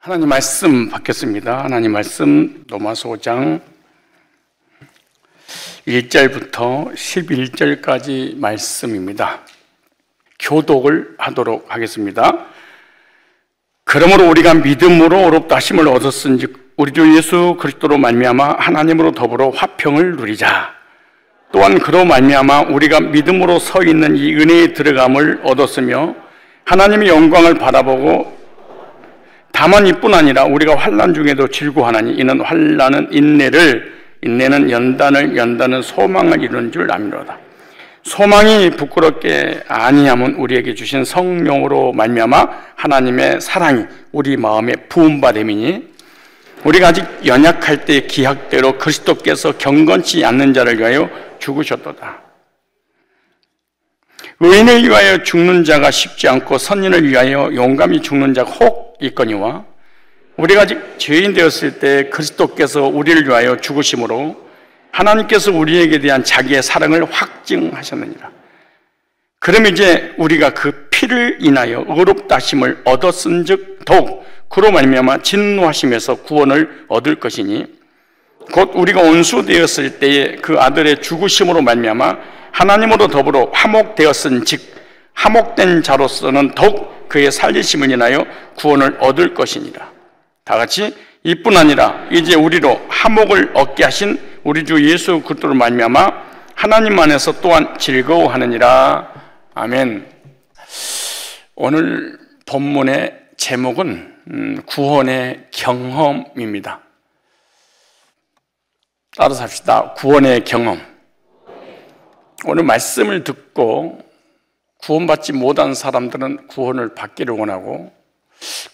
하나님 말씀 받겠습니다. 하나님 말씀 로마서 5장 1절부터 11절까지 말씀입니다. 교독을 하도록 하겠습니다. 그러므로 우리가 믿음으로 의롭다 하심을 얻었은즉 우리 주 예수 그리스도로 말미암아 하나님으로 더불어 화평을 누리자. 또한 그로 말미암아 우리가 믿음으로 서 있는 이 은혜에 들어감을 얻었으며 하나님의 영광을 바라보고 다만 이뿐 아니라 우리가 환난 중에도 즐거워하나니 이는 환난은 인내는 연단은 소망을 이루는 줄 아미로다. 소망이 부끄럽게 아니함은 우리에게 주신 성령으로 말미암아 하나님의 사랑이 우리 마음에 부음받음이니 우리가 아직 연약할 때의 기약대로 그리스도께서 경건치 않는 자를 위하여 죽으셨도다. 의인을 위하여 죽는 자가 쉽지 않고 선인을 위하여 용감히 죽는 자가 혹 있거니와 우리가 아직 죄인 되었을 때 그리스도께서 우리를 위하여 죽으심으로 하나님께서 우리에게 대한 자기의 사랑을 확증하셨느니라. 그럼 이제 우리가 그 피를 인하여 의롭다 하심을 얻었은즉 더욱 그로 말미암아 진노하심에서 구원을 얻을 것이니 곧 우리가 원수되었을 때에 그 아들의 죽으심으로 말미암아 하나님으로 더불어 화목되었은즉 화목된 자로서는 더욱 그의 살리심을 인하여 구원을 얻을 것이니라. 다 같이 이뿐 아니라 이제 우리로 화목을 얻게 하신 우리 주 예수 그리스도로 말미암아 하나님 안에서 또한 즐거워하느니라. 아멘. 오늘 본문의 제목은 구원의 경험입니다. 따라서 합시다. 구원의 경험. 오늘 말씀을 듣고 구원받지 못한 사람들은 구원을 받기를 원하고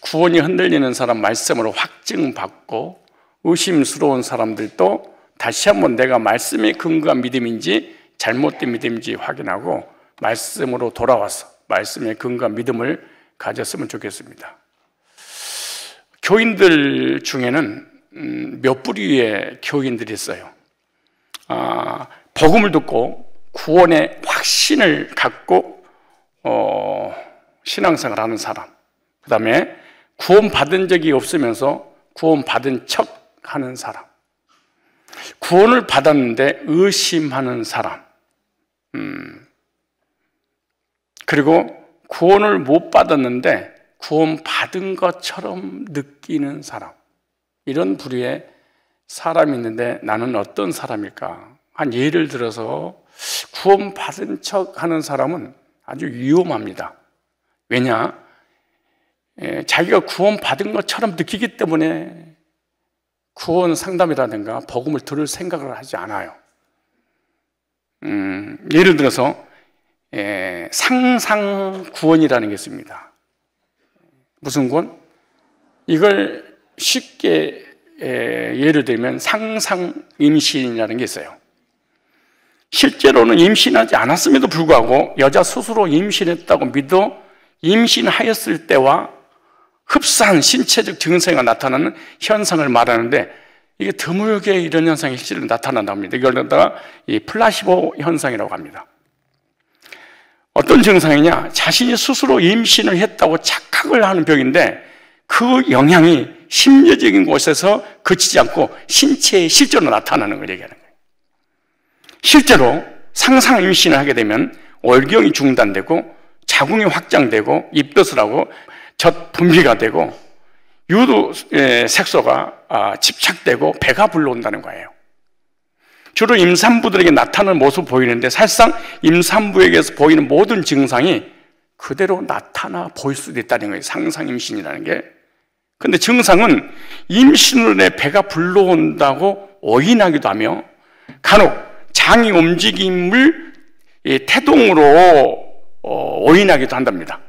구원이 흔들리는 사람 말씀으로 확증받고 의심스러운 사람들도 다시 한번 내가 말씀에 근거한 믿음인지 잘못된 믿음인지 확인하고 말씀으로 돌아와서 말씀에 근거한 믿음을 가졌으면 좋겠습니다. 교인들 중에는 몇 부류의 교인들이 있어요. 복음을 듣고 구원의 확신을 갖고 신앙생활을 하는 사람, 그 다음에 구원받은 적이 없으면서 구원받은 척 하는 사람, 구원을 받았는데 의심하는 사람, 그리고 구원을 못 받았는데 구원받은 것처럼 느끼는 사람, 이런 부류의 사람이 있는데 나는 어떤 사람일까? 한 예를 들어서 구원받은 척 하는 사람은 아주 위험합니다. 왜냐? 자기가 구원받은 것처럼 느끼기 때문에 구원 상담이라든가 복음을 들을 생각을 하지 않아요. 예를 들어서 상상 구원이라는 게 있습니다. 무슨 구원? 이걸 쉽게 예를 들면 상상 임신이라는 게 있어요. 실제로는 임신하지 않았음에도 불구하고 여자 스스로 임신했다고 믿어 임신하였을 때와 흡사한 신체적 증세가 나타나는 현상을 말하는데 이게 드물게 이런 현상이 실제로 나타난다고 합니다. 이걸 갖다가 이 플라시보 현상이라고 합니다. 어떤 증상이냐? 자신이 스스로 임신을 했다고 착각을 하는 병인데 그 영향이 심리적인 곳에서 그치지 않고 신체에 실제로 나타나는 걸 얘기하는 거예요. 실제로 상상 임신을 하게 되면 월경이 중단되고 자궁이 확장되고 입덧을 하고 젖 분비가 되고 유두 색소가 집착되고 배가 불러온다는 거예요. 주로 임산부들에게 나타나는 모습을 보이는데 사실상 임산부에게서 보이는 모든 증상이 그대로 나타나 보일 수도 있다는 거예요. 상상 임신이라는 게. 근데 증상은 임신으로 내 배가 불러온다고 오인하기도 하며 간혹 장의 움직임을 태동으로 오인하기도 한답니다.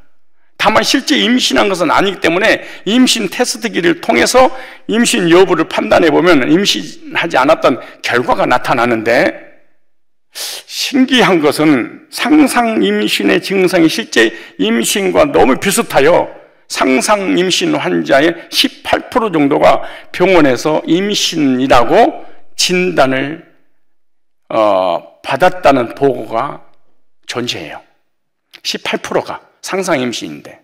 다만 실제 임신한 것은 아니기 때문에 임신 테스트기를 통해서 임신 여부를 판단해 보면 임신하지 않았던 결과가 나타나는데 신기한 것은 상상 임신의 증상이 실제 임신과 너무 비슷하여 상상 임신 환자의 18% 정도가 병원에서 임신이라고 진단을 받았다는 보고가 존재해요. 18%가 상상 임신인데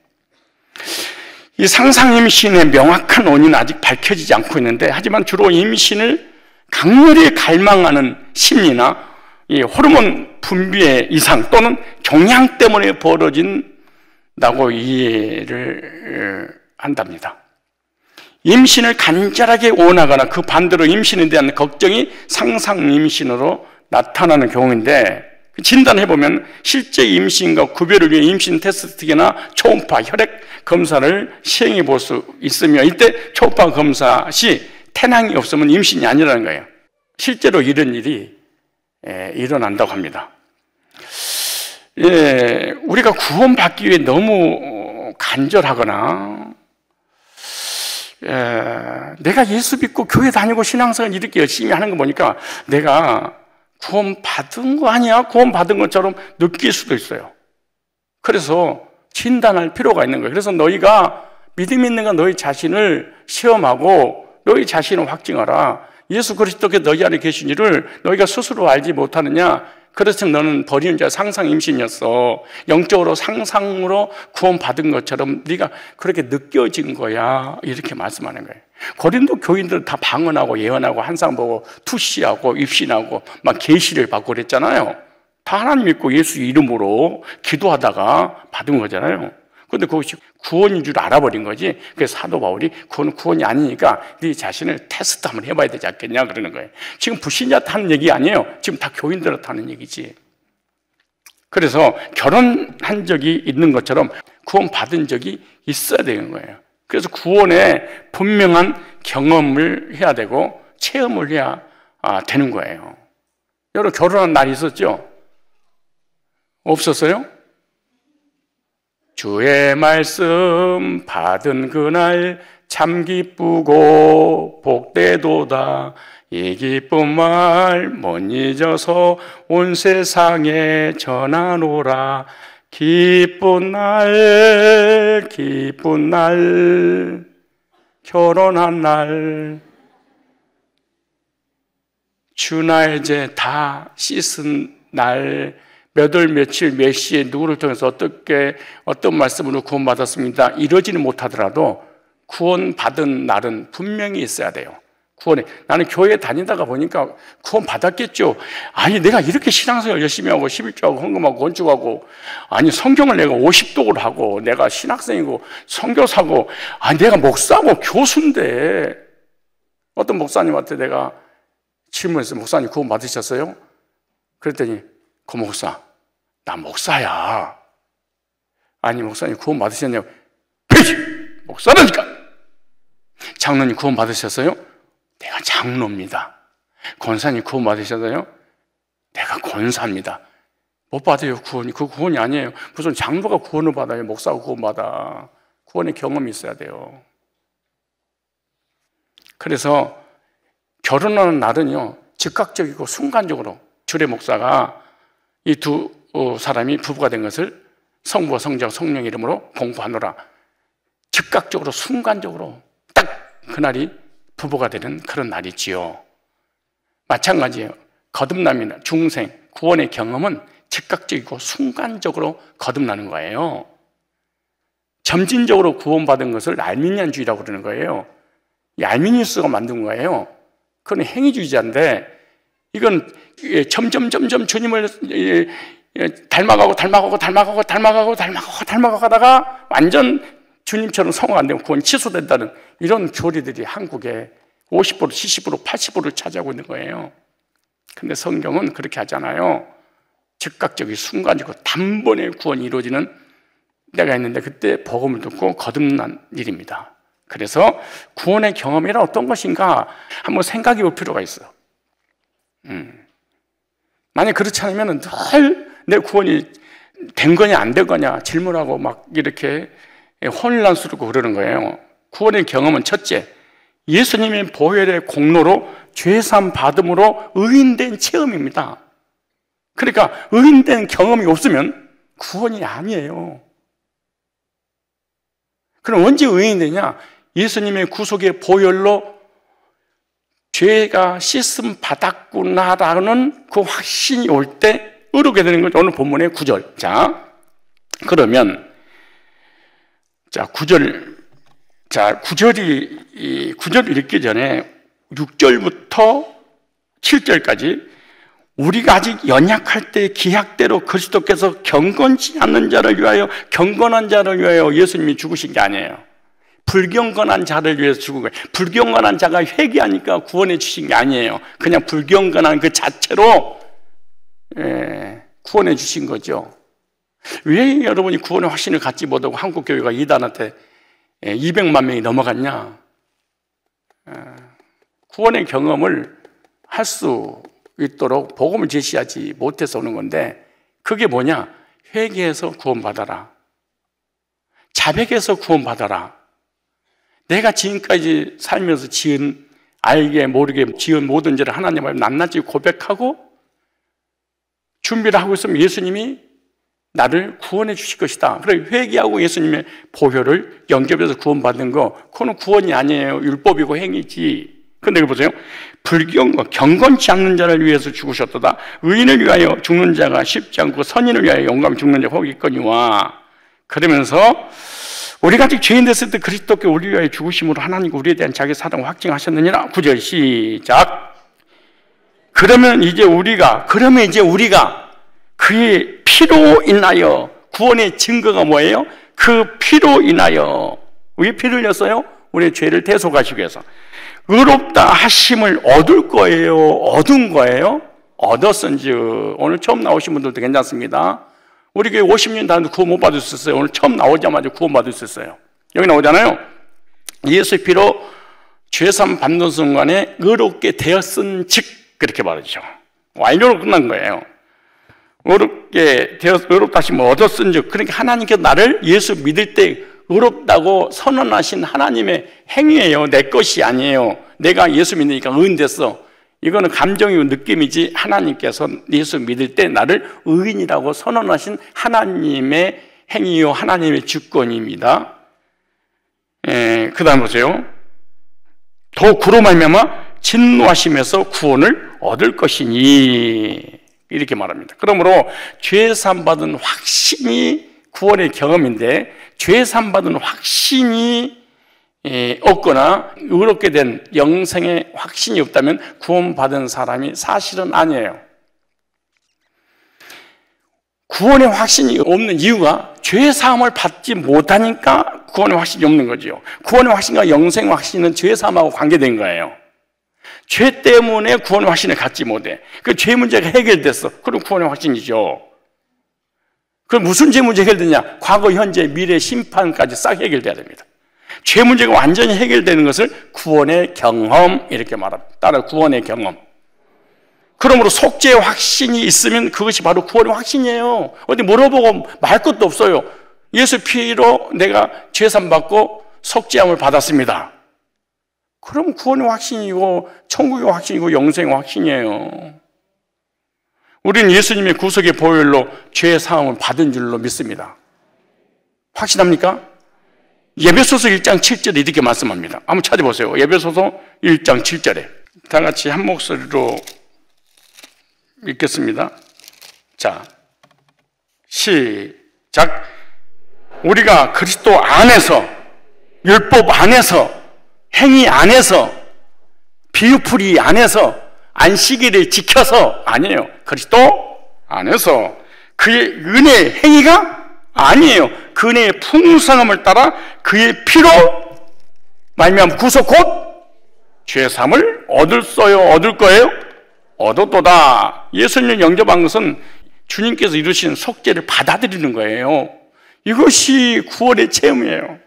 이 상상 임신의 명확한 원인은 아직 밝혀지지 않고 있는데, 하지만 주로 임신을 강렬히 갈망하는 심리나 이 호르몬 분비의 이상 또는 경향 때문에 벌어진다고 이해를 한답니다. 임신을 간절하게 원하거나 그 반대로 임신에 대한 걱정이 상상 임신으로 나타나는 경우인데, 진단해보면 실제 임신과 구별을 위해 임신 테스트기나 초음파, 혈액 검사를 시행해 볼 수 있으며, 이때 초음파 검사 시 태낭이 없으면 임신이 아니라는 거예요. 실제로 이런 일이 일어난다고 합니다. 우리가 구원받기 위해 너무 간절하거나 내가 예수 믿고 교회 다니고 신앙생활 이렇게 열심히 하는 거 보니까 내가 구원받은 거 아니야? 구원받은 것처럼 느낄 수도 있어요. 그래서 진단할 필요가 있는 거예요. 그래서 너희가 믿음 있는 건 너희 자신을 시험하고 너희 자신을 확증하라. 예수 그리스도께 너희 안에 계시니를 너희가 스스로 알지 못하느냐? 그래서 너는 버리는 자 상상 임신이었어. 영적으로 상상으로 구원받은 것처럼 네가 그렇게 느껴진 거야. 이렇게 말씀하는 거예요. 고린도 교인들 다 방언하고 예언하고 환상 보고 투시하고 입신하고 막 계시를 받고 그랬잖아요. 다 하나님 믿고 예수 이름으로 기도하다가 받은 거잖아요. 그런데 그것이 구원인 줄 알아버린 거지. 그래서 사도 바울이 그건 구원이 아니니까 네 자신을 테스트 한번 해봐야 되지 않겠냐 그러는 거예요. 지금 불신자한테 하는 얘기 아니에요. 지금 다 교인들한테 하는 얘기지. 그래서 결혼한 적이 있는 것처럼 구원받은 적이 있어야 되는 거예요. 그래서 구원에 분명한 경험을 해야 되고 체험을 해야 되는 거예요. 여러분 결혼한 날이 있었죠? 없었어요? 주의 말씀 받은 그날 참 기쁘고 복되도다. 이 기쁜 말 못 잊어서 온 세상에 전하노라. 기쁜 날 기쁜 날 결혼한 날 주나 이제 다 씻은 날 몇 월 며칠 몇 시에 누구를 통해서 어떻게 어떤 말씀으로 구원받았습니다. 이러지는 못하더라도 구원받은 날은 분명히 있어야 돼요. 구원에 나는 교회 다니다가 보니까 구원 받았겠죠. 아니 내가 이렇게 신앙생활 열심히 하고 11조하고 헌금하고 건축하고 아니 성경을 내가 50독을 하고 내가 신학생이고 선교사고 아니 내가 목사고 교수인데 어떤 목사님한테 내가 질문했어요. 목사님 구원 받으셨어요? 그랬더니 그 목사 나 목사야. 아니 목사님 구원 받으셨냐고. 목사라니까. 장로님 구원 받으셨어요? 내가 장로입니다. 권사님 구원 받으셨어요? 내가 권사입니다. 못 받아요 구원이. 그 구원이 아니에요. 무슨 장로가 구원을 받아요? 목사가 구원 받아. 구원의 경험이 있어야 돼요. 그래서 결혼하는 날은요 즉각적이고 순간적으로 주례 목사가 이 두 사람이 부부가 된 것을 성부와 성자와 성령 이름으로 공포하노라. 즉각적으로 순간적으로 딱 그날이 부부가 되는 그런 날이지요. 마찬가지예요. 거듭남이나 중생, 구원의 경험은 즉각적이고 순간적으로 거듭나는 거예요. 점진적으로 구원받은 것을 알미니안주의라고 그러는 거예요. 이 알미니우스가 만든 거예요. 그건 행위주의자인데 이건 점점 주님을 닮아가고 하다가 완전 주님처럼 성공 안 되면 구원이 취소된다는 이런 교리들이 한국에 50%, 70%, 80%를 차지하고 있는 거예요. 근데 성경은 그렇게 하잖아요. 즉각적인 순간이고 단번에 구원이 이루어지는 때가 있는데 그때 복음을 듣고 거듭난 일입니다. 그래서 구원의 경험이란 어떤 것인가 한번 생각해 볼 필요가 있어요. 만약 그렇지 않으면 늘 내 구원이 된 거냐 안 된 거냐 질문하고 막 이렇게 혼란스럽고 그러는 거예요. 구원의 경험은 첫째, 예수님의 보혈의 공로로 죄사함 받음으로 의인된 체험입니다. 그러니까 의인된 경험이 없으면 구원이 아니에요. 그럼 언제 의인이 되냐? 예수님의 구속의 보혈로 죄가 씻음 받았구나라는 그 확신이 올 때 의롭게 되는 거죠. 오늘 본문의 9절. 자, 그러면 자 9절 자, 구절 읽기 전에 6절부터 7절까지 우리가 아직 연약할 때 기약대로 그리스도께서 경건치 않는 자를 위하여 경건한 자를 위하여 예수님이 죽으신 게 아니에요. 불경건한 자를 위해서 죽은 거예요. 불경건한 자가 회개하니까 구원해 주신 게 아니에요. 그냥 불경건한 그 자체로 구원해 주신 거죠. 왜 여러분이 구원의 확신을 갖지 못하고 한국교회가 이단한테 200만 명이 넘어갔냐? 구원의 경험을 할 수 있도록 복음을 제시하지 못해서 오는 건데, 그게 뭐냐? 회개해서 구원받아라. 자백해서 구원받아라. 내가 지금까지 살면서 지은, 알게 모르게 지은 모든 죄를 하나님 앞에 낱낱이 고백하고 준비를 하고 있으면 예수님이 나를 구원해 주실 것이다. 그래, 회개하고 예수님의 보혈을 영접해서 구원받는 거, 그거는 구원이 아니에요. 율법이고 행위지. 근데 여기 보세요. 경건치 않는 자를 위해서 죽으셨도다. 의인을 위하여 죽는 자가 쉽지 않고 선인을 위하여 용감히 죽는 자가 혹 있거니와. 그러면서 우리가 아직 죄인 됐을 때 그리스도께 우리 위하여 죽으심으로 하나님과 우리에 대한 자기 사랑을 확증하셨느니라. 9절 시작. 그러면 이제 우리가 그의 피로 인하여, 구원의 증거가 뭐예요? 그 피로 인하여. 왜 피를 흘렸어요? 우리의 죄를 대속하시기 위해서. 의롭다 하심을 얻을 거예요? 얻은 거예요? 얻었은즉. 오늘 처음 나오신 분들도 괜찮습니다. 우리 교회 50년 다는데 구원 못 받을 수 있어요. 오늘 처음 나오자마자 구원 받을 수 있어요. 여기 나오잖아요. 예수의 피로 죄삼 받는 순간에 의롭게 되었은즉, 그렇게 말하죠. 완료로 끝난 거예요. 의롭다 하심을 얻었은즉. 그러니까 하나님께서 나를 예수 믿을 때 의롭다고 선언하신 하나님의 행위예요. 내 것이 아니에요. 내가 예수 믿으니까 의인 됐어. 이거는 감정이고 느낌이지, 하나님께서 예수 믿을 때 나를 의인이라고 선언하신 하나님의 행위요, 하나님의 주권입니다. 그 다음 보세요. 더 그로 말미암아 진노하심에서 구원을 얻을 것이니, 이렇게 말합니다. 그러므로 죄사함 받은 확신이 구원의 경험인데, 죄사함 받은 확신이 없거나 의롭게 된 영생의 확신이 없다면 구원받은 사람이 사실은 아니에요. 구원의 확신이 없는 이유가 죄사함을 받지 못하니까 구원의 확신이 없는 거죠. 구원의 확신과 영생의 확신은 죄사함하고 관계된 거예요. 죄 때문에 구원의 확신을 갖지 못해. 그 죄 문제가 해결됐어. 그럼 구원의 확신이죠. 그럼 무슨 죄 문제 해결되냐? 과거, 현재, 미래, 심판까지 싹 해결돼야 됩니다. 죄 문제가 완전히 해결되는 것을 구원의 경험, 이렇게 말합니다. 따라 구원의 경험. 그러므로 속죄의 확신이 있으면 그것이 바로 구원의 확신이에요. 어디 물어보고 말 것도 없어요. 예수 피로 내가 죄산 받고 속죄함을 받았습니다. 그럼 구원의 확신이고 천국의 확신이고 영생의 확신이에요. 우리는 예수님의 구속의 보혈로 죄의 사함을 받은 줄로 믿습니다. 확신합니까? 에베소서 1장 7절에 이렇게 말씀합니다. 한번 찾아보세요. 에베소서 1장 7절에 다 같이 한 목소리로 읽겠습니다. 자, 시작. 우리가 그리스도 안에서, 율법 안에서, 행위 안에서, 비유풀이 안에서, 안식일을 지켜서, 아니에요. 그리스도 안에서 그의 은혜의 행위가 아니에요. 그 은혜의 풍성함을 따라 그의 피로 말미암아 구속 곧 죄사함을 얻을 거예요. 얻었도다. 예수님을 영접한 것은 주님께서 이루신 속죄를 받아들이는 거예요. 이것이 구원의 체험이에요.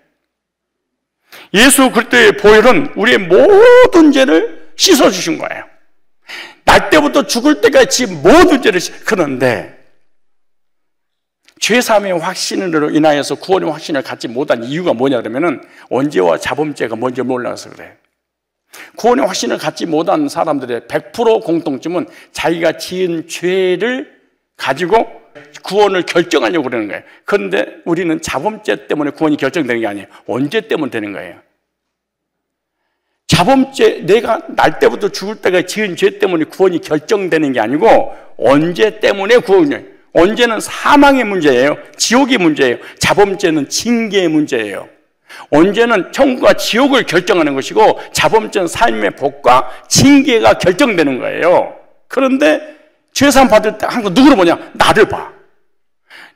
예수 그리스도의 보혈은 우리의 모든 죄를 씻어주신 거예요. 날 때부터 죽을 때까지 모든 죄를 그런데 죄사함의 확신으로 인하여서 구원의 확신을 갖지 못한 이유가 뭐냐 그러면은 언제와 자범죄가 먼저 몰라서 그래요. 구원의 확신을 갖지 못한 사람들의 100% 공통점은 자기가 지은 죄를 가지고 구원을 결정하려고 그러는 거예요. 그런데 우리는 자범죄 때문에 구원이 결정되는 게 아니에요. 언제 때문에 되는 거예요. 자범죄, 내가 날 때부터 죽을 때까지 지은 죄 때문에 구원이 결정되는 게 아니고 언제 때문에 구원이, 언제는 사망의 문제예요. 지옥의 문제예요. 자범죄는 징계의 문제예요. 언제는 천국과 지옥을 결정하는 것이고 자범죄는 삶의 복과 징계가 결정되는 거예요. 그런데 죄사함 받을 때 항상 누구를 보냐? 나를 봐.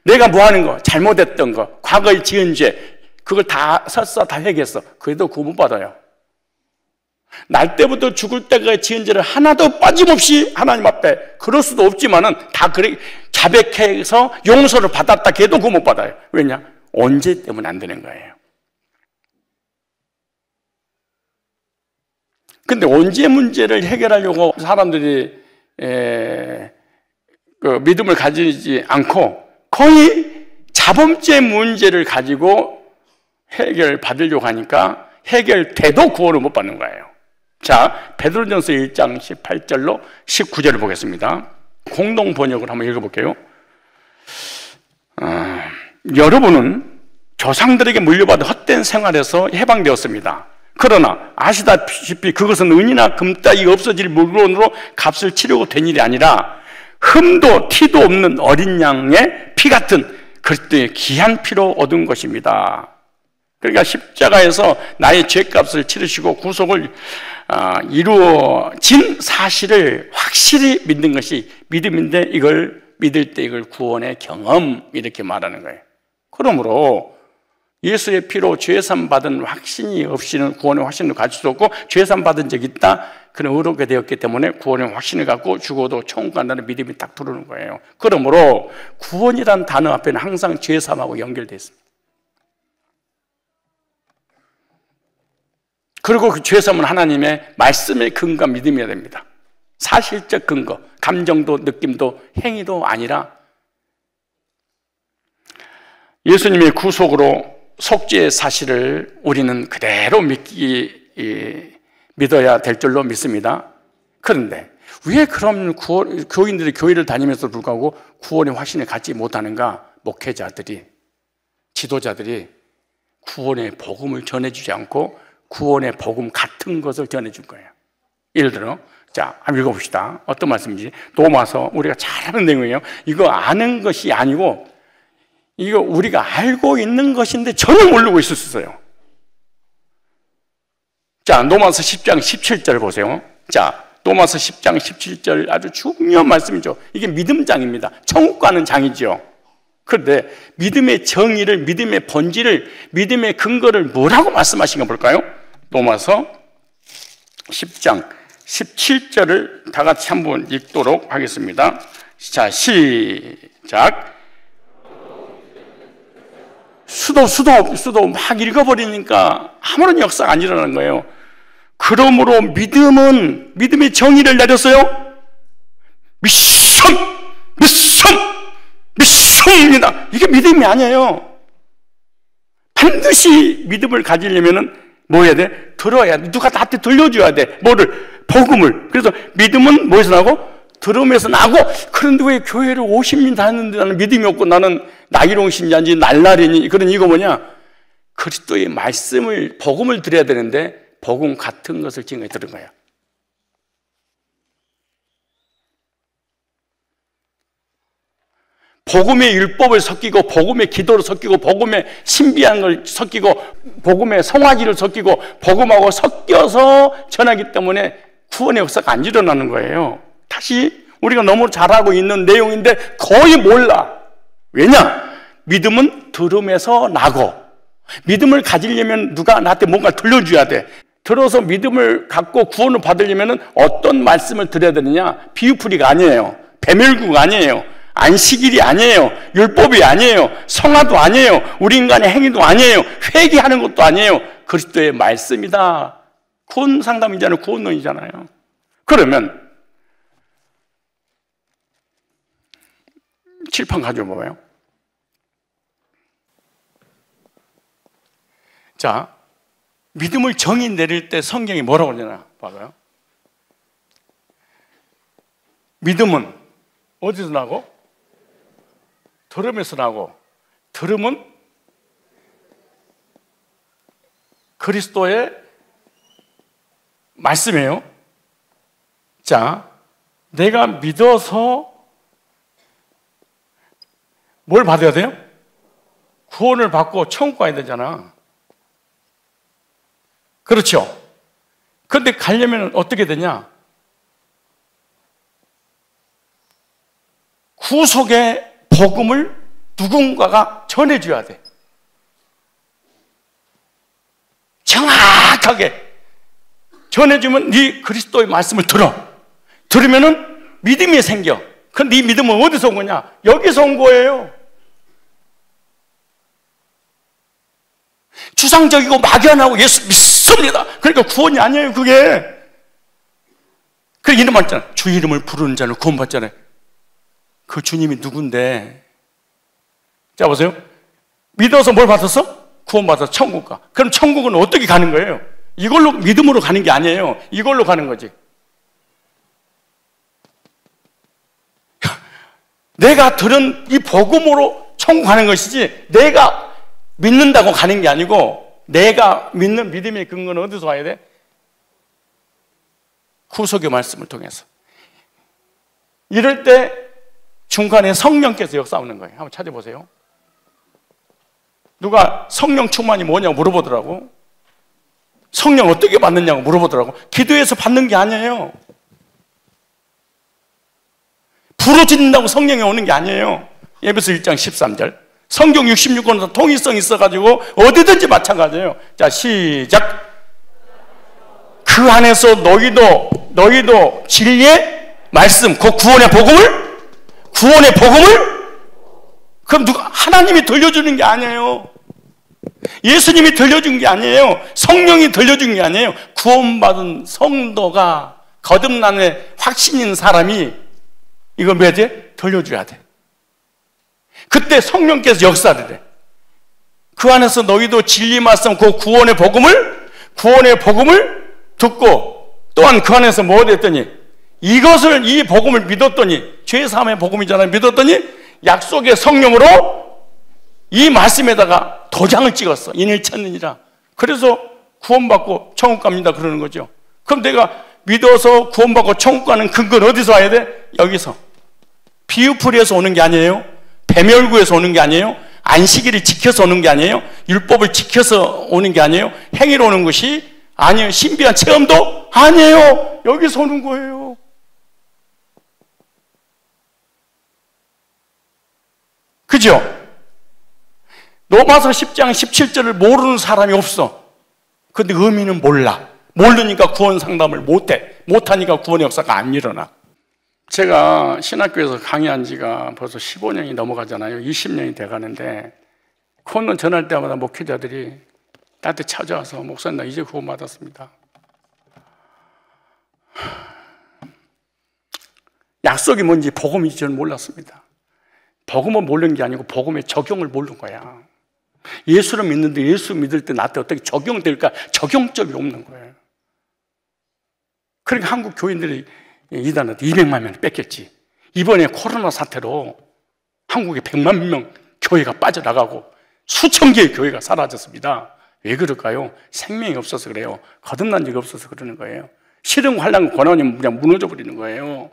내가 뭐 하는 거, 잘못했던 거, 과거에 지은 죄, 그걸 다 설사 다 회개했어. 그래도 구원 못 받아요. 날 때부터 죽을 때까지 지은 죄를 하나도 빠짐없이 하나님 앞에, 그럴 수도 없지만은 다 그래 자백해서 용서를 받았다 해도 구원 못 받아요. 왜냐? 언제 때문에 안 되는 거예요. 근데 언제 문제를 해결하려고 사람들이 믿음을 가지지 않고 거의 자범죄 문제를 가지고 해결받으려고 하니까 해결돼도 구원을 못 받는 거예요. 자, 베드로전서 1장 18절로 19절을 보겠습니다. 공동 번역을 한번 읽어볼게요. 여러분은 조상들에게 물려받은 헛된 생활에서 해방되었습니다. 그러나 아시다시피 그것은 은이나 금 따위가 없어질 물건으로 값을 치려고 된 일이 아니라 흠도 티도 없는 어린 양의 피 같은 그리스도의 귀한 피로 얻은 것입니다. 그러니까 십자가에서 나의 죄값을 치르시고 구속을 이루어진 사실을 확실히 믿는 것이 믿음인데, 이걸 믿을 때 이걸 구원의 경험 이렇게 말하는 거예요. 그러므로 예수의 피로 죄산 받은 확신이 없이는 구원의 확신을 가질 수 없고, 죄산 받은 적이 있다, 그는 의롭게 되었기 때문에 구원의 확신을 갖고 죽어도 천국 간다는 믿음이 딱 들어오는 거예요. 그러므로 구원이란 단어 앞에는 항상 죄삼하고 연결되어 있습니다. 그리고 그 죄삼은 하나님의 말씀의 근거가 믿음이어야 됩니다. 사실적 근거, 감정도 느낌도 행위도 아니라 예수님의 구속으로 속죄의 사실을 우리는 그대로 믿어야 될 줄로 믿습니다. 그런데 왜 그럼 교인들이 교회를 다니면서도 불구하고 구원의 확신을 갖지 못하는가? 목회자들이, 지도자들이 구원의 복음을 전해주지 않고 구원의 복음 같은 것을 전해준 거예요. 예를 들어, 자, 한번 읽어봅시다. 어떤 말씀인지. 로마서, 우리가 잘 아는 내용이에요. 이거 아는 것이 아니고 이거 우리가 알고 있는 것인데 전혀 모르고 있을 수 있어요. 자, 로마서 10장 17절 보세요. 자, 로마서 10장 17절 아주 중요한 말씀이죠. 이게 믿음장입니다. 천국 가는 장이죠. 그런데 믿음의 정의를, 믿음의 본질을, 믿음의 근거를 뭐라고 말씀하신가 볼까요? 로마서 10장 17절을 다 같이 한번 읽도록 하겠습니다. 자, 시작. 수도 막 읽어버리니까 아무런 역사가 안 일어나는 거예요. 그러므로 믿음의 정의를 내렸어요. 믿습니다. 이게 믿음이 아니에요. 반드시 믿음을 가지려면은 뭐 해야 돼? 들어야 돼. 누가 나한테 들려줘야 돼. 뭐를? 복음을. 그래서 믿음은 뭐에서 나고? 들음에서 나고. 그런데 왜 교회를 50년 다녔는데 나는 믿음이 없고, 나는 나이롱 신자인지 날라리니, 그런 이거 뭐냐? 그리스도의 말씀을, 복음을 드려야 되는데 복음 같은 것을 지금 들은 거예요. 복음의 율법을 섞이고, 복음의 기도를 섞이고, 복음의 신비한 걸 섞이고, 복음의 성화기를 섞이고, 복음하고 섞여서 전하기 때문에 구원의 역사가 안 일어나는 거예요. 다시 우리가 너무 잘 알고 있는 내용인데 거의 몰라. 왜냐? 믿음은 들음에서 나고, 믿음을 가지려면 누가 나한테 뭔가 들려줘야 돼. 들어서 믿음을 갖고 구원을 받으려면 어떤 말씀을 드려야 되느냐? 비유풀이가 아니에요. 배멸구가 아니에요. 안식일이 아니에요. 율법이 아니에요. 성화도 아니에요. 우리 인간의 행위도 아니에요. 회개하는 것도 아니에요. 그리스도의 말씀이다. 구원 상담이잖아요. 구원론이잖아요. 그러면 칠판 가져봐요. 자, 믿음을 정의 내릴 때 성경이 뭐라고 하냐 봐봐요. 믿음은 어디서 나고? 들음에서 나고, 들음은 그리스도의 말씀이에요. 자, 내가 믿어서 뭘 받아야 돼요? 구원을 받고 천국 가야 되잖아. 그렇죠? 그런데 가려면 어떻게 되냐? 구속의 복음을 누군가가 전해줘야 돼. 정확하게 전해주면 네 그리스도의 말씀을 들으면은 믿음이 생겨. 그런데 이 믿음은 어디서 온 거냐? 여기서 온 거예요. 추상적이고 막연하고 예수 믿습니다. 그러니까 구원이 아니에요, 그게. 그 이름 맞잖아요. 주 이름을 부르는 자는 구원받잖아요. 그 주님이 누군데? 자, 보세요. 믿어서 뭘 받았어? 구원받아서 천국 가. 그럼 천국은 어떻게 가는 거예요? 이걸로 믿음으로 가는 게 아니에요. 이걸로 가는 거지. 내가 들은 이 복음으로 천국 가는 것이지 내가 믿는다고 가는 게 아니고 내가 믿는 믿음의 근거는 어디서 와야 돼? 구속의 말씀을 통해서. 이럴 때 중간에 성령께서 역사하는 거예요. 한번 찾아보세요. 누가 성령 충만이 뭐냐고 물어보더라고. 성령 어떻게 받느냐고 물어보더라고. 기도해서 받는 게 아니에요. 부러진다고 성령이 오는 게 아니에요. 에베소 1장 13절. 성경 66권에서 통일성이 있어가지고 어디든지 마찬가지예요. 자, 시작. 그 안에서 너희도 진리의 말씀, 그 구원의 복음을 그럼 누가 하나님이 들려주는 게 아니에요. 예수님이 들려준 게 아니에요. 성령이 들려준 게 아니에요. 구원받은 성도가 거듭남의 확신인 사람이 이걸 뭐 해야 돼? 들려줘야 돼. 그때 성령께서 역사를 해. 그 안에서 너희도 진리 말씀, 그 구원의 복음을 듣고 또한 그 안에서 뭐 됐더니 이 복음을 믿었더니 죄사함의 복음이잖아요. 믿었더니 약속의 성령으로 이 말씀에다가 도장을 찍었어. 인을 찾느니라. 그래서 구원받고 천국 갑니다 그러는 거죠. 그럼 내가 믿어서 구원받고 천국 가는 근거는 어디서 와야 돼? 여기서. 비유풀이에서 오는 게 아니에요. 배멸구에서 오는 게 아니에요. 안식일을 지켜서 오는 게 아니에요. 율법을 지켜서 오는 게 아니에요. 행위로 오는 것이 아니에요. 신비한 체험도 아니에요. 여기서 오는 거예요. 그죠? 로마서 10장 17절을 모르는 사람이 없어. 근데 의미는 몰라. 모르니까 구원 상담을 못해. 못하니까 구원의 역사가 안 일어나. 제가 신학교에서 강의한 지가 벌써 15년이 넘어가잖아요. 20년이 돼가는데 코너 전할 때마다 목회자들이 나한테 찾아와서 목사님 나 이제 구원 받았습니다. 약속이 뭔지 복음인지 저는 몰랐습니다. 복음은 모르는 게 아니고 복음의 적용을 모르는 거야. 예수를 믿는데 예수 믿을 때 나한테 어떻게 적용될까? 적용점이 없는 거예요. 그러니까 한국 교인들이 이단한테 200만 명 뺏겼지. 이번에 코로나 사태로 한국에 100만 명 교회가 빠져나가고 수천 개의 교회가 사라졌습니다. 왜 그럴까요? 생명이 없어서 그래요. 거듭난 적이 없어서 그러는 거예요. 실은 환란 권한이 그냥 무너져 버리는 거예요.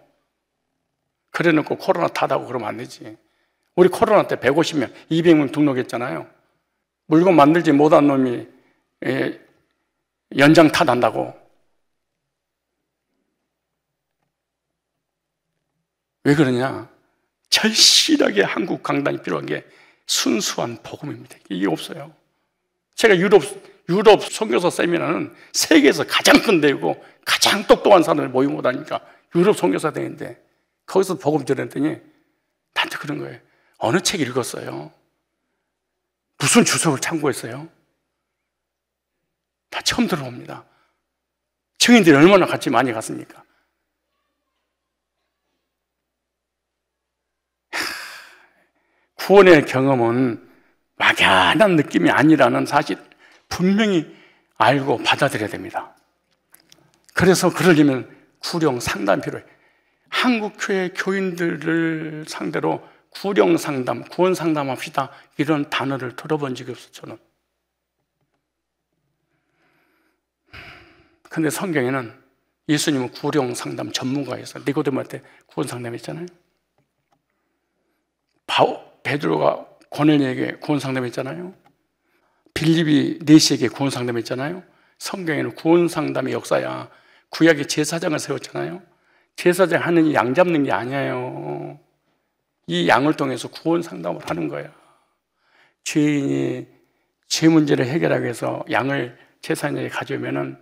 그래 놓고 코로나 탓하고 그러면 안 되지. 우리 코로나 때 150명, 200명 등록했잖아요. 물건 만들지 못한 놈이 연장 탓한다고. 왜 그러냐? 절실하게 한국 강단이 필요한 게 순수한 복음입니다. 이게 없어요. 제가 유럽 선교사 세미나는 세계에서 가장 큰 데이고 가장 똑똑한 사람을 모이고 다니니까 유럽 선교사 대회인데 거기서 복음 들었더니 나한테 그런 거예요. 어느 책 읽었어요? 무슨 주석을 참고했어요? 다 처음 들어봅니다. 증인들이 얼마나 같이 많이 갔습니까? 구원의 경험은 막연한 느낌이 아니라는 사실 분명히 알고 받아들여야 됩니다. 그래서 그러려면 구령 상담이 필요해요. 한국교회 교인들을 상대로 구령 상담, 구원 상담합시다 이런 단어를 들어본 적이 없어요. 저는. 근데 성경에는 예수님은 구령 상담 전문가였어요. 니고데모한테 구원 상담했잖아요. 베드로가 고넬료에게 구원 상담했잖아요. 빌립이 네시에게 구원 상담했잖아요. 성경에는 구원 상담의 역사야. 구약에 제사장을 세웠잖아요. 제사장 하는 양 잡는 게 아니에요. 이 양을 통해서 구원 상담을 하는 거야. 죄인이 죄 문제를 해결하기 위해서 양을 제사장에게 가져오면은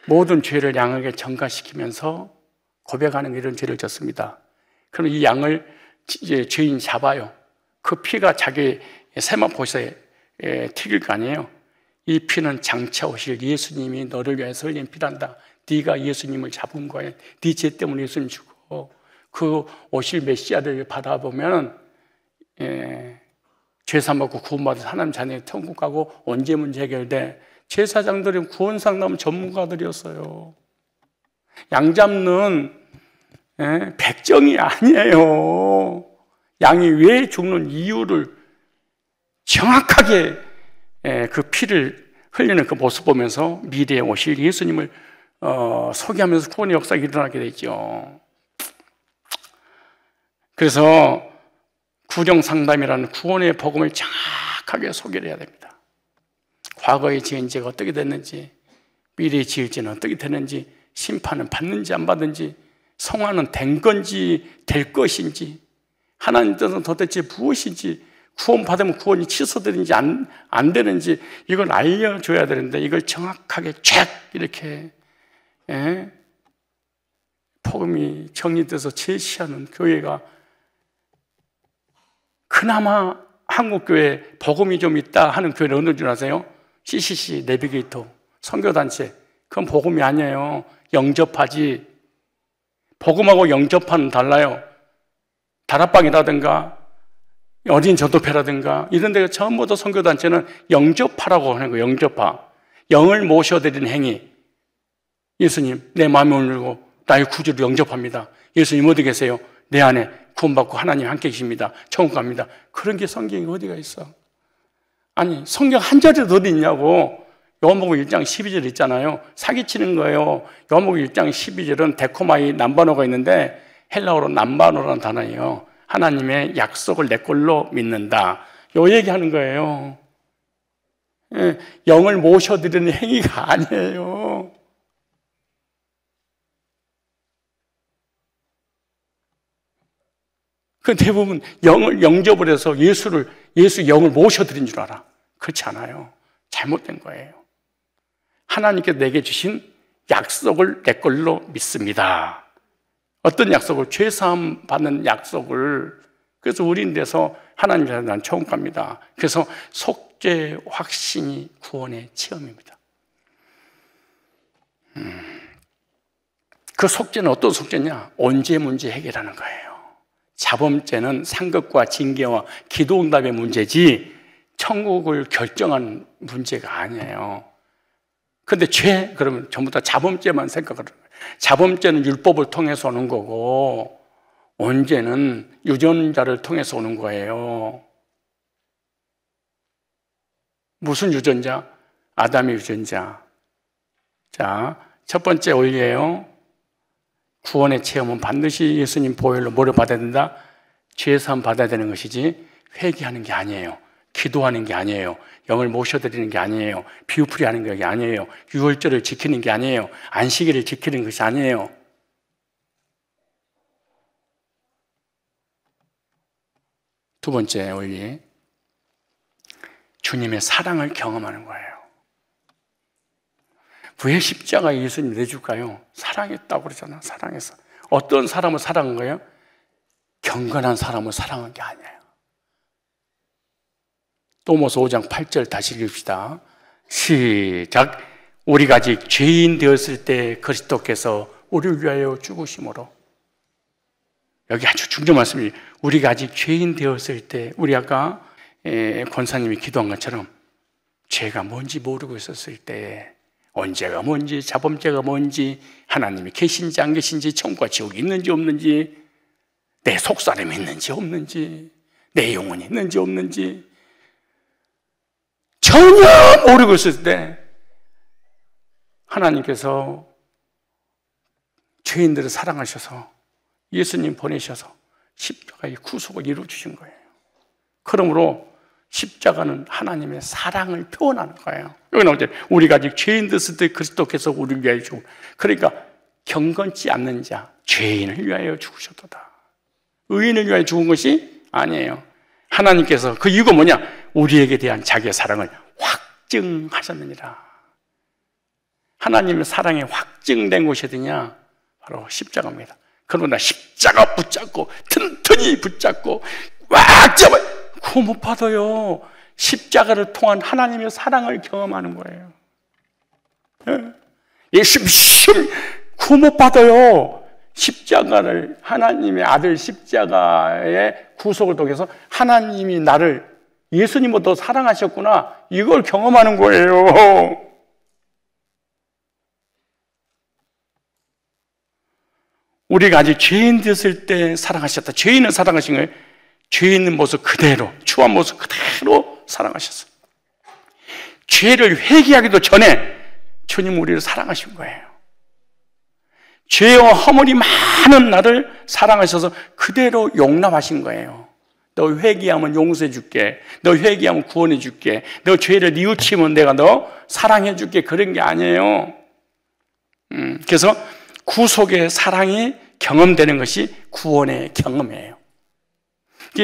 모든 죄를 양에게 전가시키면서 고백하는 이런 죄를 졌습니다. 그럼 이 양을 이제 죄인이 잡아요. 그 피가 자기 세마포에 튀길 거 아니에요. 이 피는 장차 오실 예수님이 너를 위해서 흘린 피란다. 네가 예수님을 잡은 거야. 네 죄 때문에 예수님 죽고 그 오실 메시아를 받아보면 죄사 받고 구원받아서 하나님 자녀의 천국 가고 언제 문제 해결돼? 제사장들은 구원 상담 전문가들이었어요. 양 잡는 백정이 아니에요. 양이 왜 죽는 이유를 정확하게 그 피를 흘리는 그 모습 보면서 미래에 오실 예수님을 소개하면서 구원의 역사가 일어나게 되죠. 그래서 구정상담이라는 구원의 복음을 정확하게 소개를 해야 됩니다. 과거의 지은 죄가 어떻게 됐는지, 미래에 지을 죄는 어떻게 되는지, 심판은 받는지 안 받는지, 성화는 된 건지 될 것인지, 하나님 뜻은 도대체 무엇인지, 구원받으면 구원이 취소되는지 안 되는지 이걸 알려줘야 되는데 이걸 정확하게 쫙 이렇게 복음이 정리돼서 제시하는 교회가 그나마 한국교회 복음이 좀 있다 하는 교회는 어느 줄 아세요? CCC, 내비게이터, 선교단체. 그건 복음이 아니에요. 영접하지. 복음하고 영접하는 달라요. 다락방이라든가 어린 전도회라든가 이런 데가 전부 다 선교단체는 영접하라고 하는 거예요. 영접하. 영을 모셔드리는 행위. 예수님, 내 마음을 열고 나의 구주를 영접합니다. 예수님 어디 계세요? 내 안에 구원받고 하나님 함께 계십니다. 천국 갑니다. 그런 게 성경이 어디가 있어? 아니, 성경 한 절에도 어디 있냐고. 요한복음 1장 12절 있잖아요. 사기치는 거예요. 요한복음 1장 12절은 데코마이 남바노가 있는데 헬라어로 남바노라는 단어예요. 하나님의 약속을 내 걸로 믿는다. 요 얘기하는 거예요. 영을 모셔드리는 행위가 아니에요. 그 대부분 영을 영접을 해서 예수 영을 모셔드린 줄 알아. 그렇지 않아요. 잘못된 거예요. 하나님께서 내게 주신 약속을 내 걸로 믿습니다. 어떤 약속을? 죄사함 받는 약속을. 그래서 우린 데서 하나님께서 난 천국 갑니다. 그래서 속죄 확신이 구원의 체험입니다. 그 속죄는 어떤 속죄냐? 언제 문제 해결하는 거예요. 자범죄는 상급과 징계와 기도응답의 문제지 천국을 결정한 문제가 아니에요. 근데 죄, 그러면 전부 다 자범죄만 생각을 해요. 자범죄는 율법을 통해서 오는 거고 언제는 유전자를 통해서 오는 거예요. 무슨 유전자? 아담의 유전자. 자, 첫 번째 원리예요. 구원의 체험은 반드시 예수님 보혈로 뭐를 받아야 된다? 죄사함 받아야 되는 것이지 회개하는 게 아니에요. 기도하는 게 아니에요. 영을 모셔드리는 게 아니에요. 비유풀이 하는 게 아니에요. 유월절을 지키는 게 아니에요. 안식일을 지키는 것이 아니에요. 두 번째 원리, 주님의 사랑을 경험하는 거예요. 왜 십자가에 예수님 내줄까요? 사랑했다고 그러잖아. 사랑해서. 어떤 사람을 사랑한 거예요? 경건한 사람을 사랑한 게 아니에요. 또모서 5장 8절 다시 읽읍시다. 시작. 우리가 아직 죄인 되었을 때 그리스도께서 우리를 위하여 죽으심으로. 여기 아주 중요한 말씀이, 우리가 아직 죄인 되었을 때, 우리 아까 권사님이 기도한 것처럼 죄가 뭔지 모르고 있었을 때, 언제가 뭔지, 자범죄가 뭔지, 하나님이 계신지 안 계신지, 천국과 지옥이 있는지 없는지, 내 속사람이 있는지 없는지, 내 영혼이 있는지 없는지 전혀 모르고 있을 때 하나님께서 죄인들을 사랑하셔서 예수님 보내셔서 십자가의 구속을 이루어주신 거예요. 그러므로 십자가는 하나님의 사랑을 표현하는 거예요. 여기 나오죠. 우리가 아직 죄인 됐을 때 그리스도께서 우리를 위하여 죽고, 그러니까 경건치 않는 자, 죄인을 위하여 죽으셨도다. 의인을 위하여 죽은 것이 아니에요. 하나님께서 그 이유가 뭐냐? 우리에게 대한 자기의 사랑을 확증하셨느니라. 하나님의 사랑이 확증된 것이 어디냐? 바로 십자가입니다. 그러나 십자가 붙잡고 튼튼히 붙잡고 꽉 잡아요. 그거 못 받아요. 십자가를 통한 하나님의 사랑을 경험하는 거예요. 예수님 그거 못 받아요. 십자가를, 하나님의 아들 십자가의 구속을 통해서 하나님이 나를 예수님보다 더 사랑하셨구나, 이걸 경험하는 거예요. 우리가 아직 죄인 됐을 때 사랑하셨다. 죄인은 사랑하신 거예요. 죄 있는 모습 그대로, 추한 모습 그대로 사랑하셨어요. 죄를 회개하기도 전에 주님 우리를 사랑하신 거예요. 죄와 허물이 많은 나를 사랑하셔서 그대로 용납하신 거예요. 너 회개하면 용서해 줄게, 너 회개하면 구원해 줄게, 너 죄를 뉘우치면 내가 너 사랑해 줄게, 그런 게 아니에요. 그래서 구속의 사랑이 경험되는 것이 구원의 경험이에요.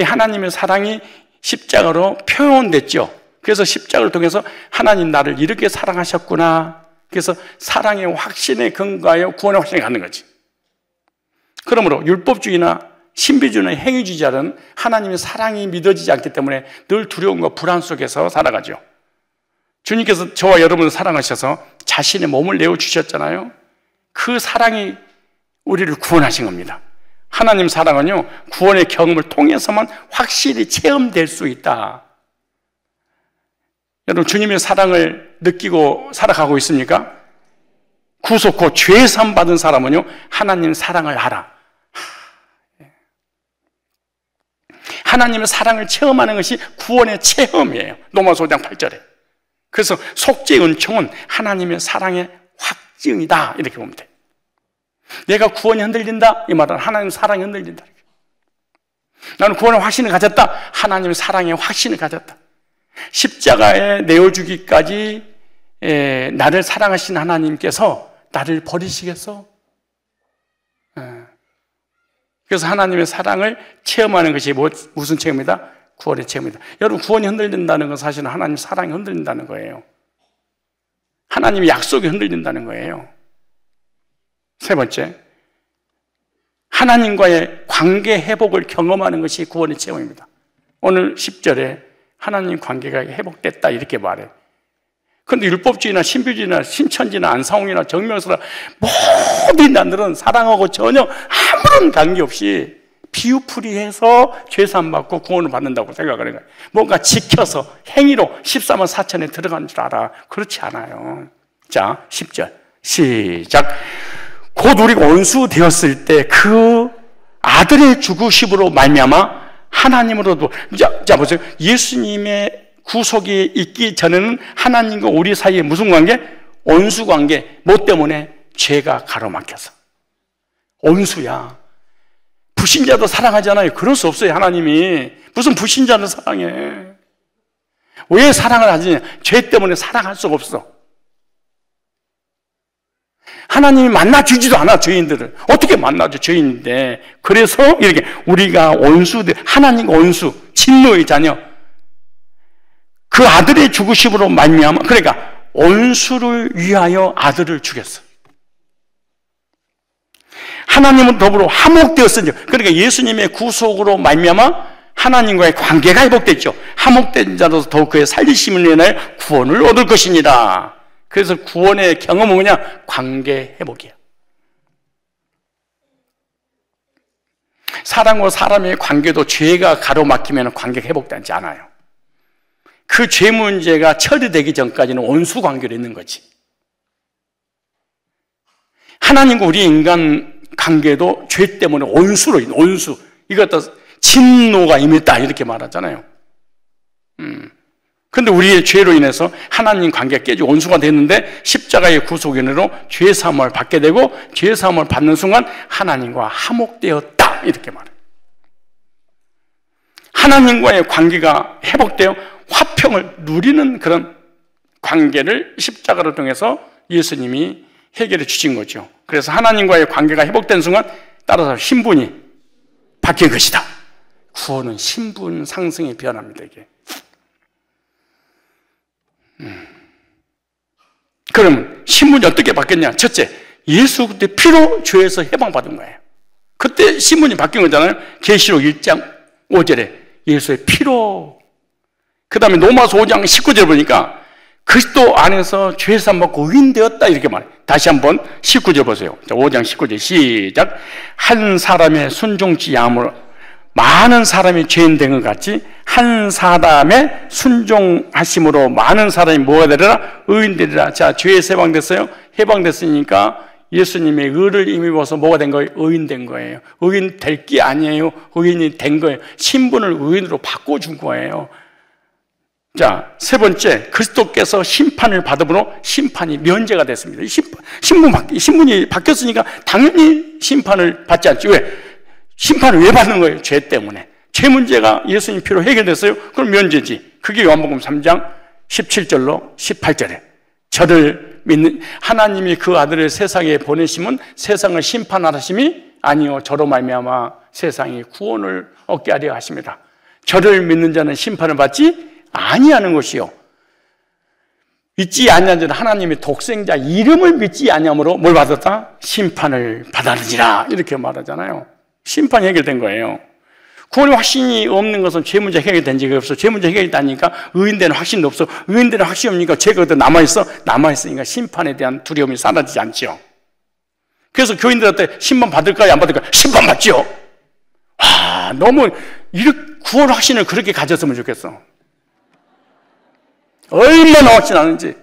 하나님의 사랑이 십자가로 표현됐죠. 그래서 십자가를 통해서 하나님 나를 이렇게 사랑하셨구나. 그래서 사랑의 확신에 근거하여 구원의 확신에 갖는 거지. 그러므로 율법주의나 신비주의나 행위주의자는 하나님의 사랑이 믿어지지 않기 때문에 늘 두려움과 불안 속에서 살아가죠. 주님께서 저와 여러분을 사랑하셔서 자신의 몸을 내어주셨잖아요. 그 사랑이 우리를 구원하신 겁니다. 하나님 사랑은요, 구원의 경험을 통해서만 확실히 체험될 수 있다. 여러분, 주님의 사랑을 느끼고 살아가고 있습니까? 구속 후 죄사함 받은 사람은요, 하나님의 사랑을 알아. 하나님의 사랑을 체험하는 것이 구원의 체험이에요. 로마서 5장 8절에. 그래서 속죄의 은총은 하나님의 사랑의 확증이다, 이렇게 보면 돼요. 내가 구원이 흔들린다, 이 말은 하나님의 사랑이 흔들린다. 나는 구원의 확신을 가졌다, 하나님의 사랑의 확신을 가졌다. 십자가에 내어주기까지 나를 사랑하신 하나님께서 나를 버리시겠어? 그래서 하나님의 사랑을 체험하는 것이 무슨 체험이다? 구원의 체험이다. 여러분, 구원이 흔들린다는 건 사실은 하나님 사랑이 흔들린다는 거예요. 하나님의 약속이 흔들린다는 거예요. 세 번째, 하나님과의 관계 회복을 경험하는 것이 구원의 체험입니다. 오늘 10절에 하나님 관계가 회복됐다, 이렇게 말해요. 그런데 율법주의나 신비주의나 신천지나 안상홍이나 정명수나 모든 인간들은 사랑하고 전혀 아무런 관계없이 비유풀이해서 죄사함 받고 구원을 받는다고 생각하는 거예요. 뭔가 지켜서 행위로 14만 4천에 들어간 줄 알아. 그렇지 않아요. 자, 10절 시작. 곧 우리가 원수 되었을 때 그 아들의 죽으심으로 말미암아 하나님으로도, 자 보세요. 예수님의 구속이 있기 전에는 하나님과 우리 사이에 무슨 관계? 원수 관계. 뭐 때문에? 죄가 가로막혀서. 원수야. 불신자도 사랑하잖아요. 그럴 수 없어요. 하나님이 무슨 불신자를 사랑해. 왜 사랑을 하지? 죄 때문에 사랑할 수가 없어. 하나님이 만나주지도 않아, 죄인들을. 어떻게 만나죠, 죄인인데. 그래서 이렇게 우리가 원수들, 하나님과 원수, 진노의 자녀, 그 아들의 죽으심으로 말미암아, 그러니까 원수를 위하여 아들을 죽였어. 하나님은 더불어 화목되었으니, 그러니까 예수님의 구속으로 말미암아 하나님과의 관계가 회복됐죠. 화목된 자로서 더욱 그의 살리심을 인하여 구원을 얻을 것이니라. 그래서 구원의 경험은 뭐냐? 관계 회복이에요. 사람과 사람의 관계도 죄가 가로막히면 관계가 회복되지 않아요. 그 죄 문제가 처리되기 전까지는 원수 관계로 있는 거지. 하나님과 우리 인간 관계도 죄 때문에 원수로 있는, 원수. 이것도 진노가 임했다, 이렇게 말하잖아요. 근데 우리의 죄로 인해서 하나님 관계가 깨지고 원수가 됐는데 십자가의 구속인으로 죄사함을 받게 되고 죄사함을 받는 순간 하나님과 화목되었다, 이렇게 말해요. 하나님과의 관계가 회복되어 화평을 누리는 그런 관계를 십자가를 통해서 예수님이 해결해 주신 거죠. 그래서 하나님과의 관계가 회복된 순간 따라서 신분이 바뀐 것이다. 구원은 신분 상승의 변화입니다, 이게. 그럼 신분이 어떻게 바뀌었냐? 첫째, 예수 그때 피로 죄에서 해방받은 거예요. 그때 신분이 바뀐 거잖아요. 계시록 1장 5절에 예수의 피로. 그 다음에 로마서 5장 19절 보니까 그리스도 안에서 죄사함 받고 의인되었다 이렇게 말해요. 다시 한번 19절 보세요. 5장 19절 시작. 한 사람의 순종치 아무로 많은 사람이 죄인 된 것 같이 한 사람의 순종하심으로 많은 사람이 뭐가 되리라? 의인 되리라. 자, 죄에서 해방됐어요? 해방됐으니까 예수님의 의를 힘입어서 뭐가 된 거예요? 의인 된 거예요. 의인 될 게 아니에요. 의인이 된 거예요. 신분을 의인으로 바꿔준 거예요. 자, 세 번째, 그리스도께서 심판을 받음으로 심판이 면제가 됐습니다. 신분이 바뀌었으니까 당연히 심판을 받지 않지. 왜? 심판을 왜 받는 거예요? 죄 때문에. 죄 문제가 예수님 피로 해결됐어요? 그럼 면제지. 그게 요한복음 3장 17절로 18절에 저를 믿는 하나님이 그 아들을 세상에 보내심은 세상을 심판하라 하심이 아니요 저로 말미암아 세상이 구원을 얻게 하려 하십니다. 저를 믿는 자는 심판을 받지 아니하는 것이요 믿지 아니하는 자는 하나님의 독생자 이름을 믿지 아니함으로 뭘 받았다? 심판을 받았느니라 이렇게 말하잖아요. 심판이 해결된 거예요. 구원의 확신이 없는 것은 죄 문제 해결된 적이 없어. 죄 문제 해결되니까 의인되는 확신도 없어. 의인되는 확신이 없으니까 죄가 그대로 남아있어. 남아있으니까 심판에 대한 두려움이 사라지지 않죠. 그래서 교인들한테 심판 받을까요? 안 받을까요? 심판 받죠. 와, 너무 구원 확신을 그렇게 가졌으면 좋겠어. 얼마나 확신하는지.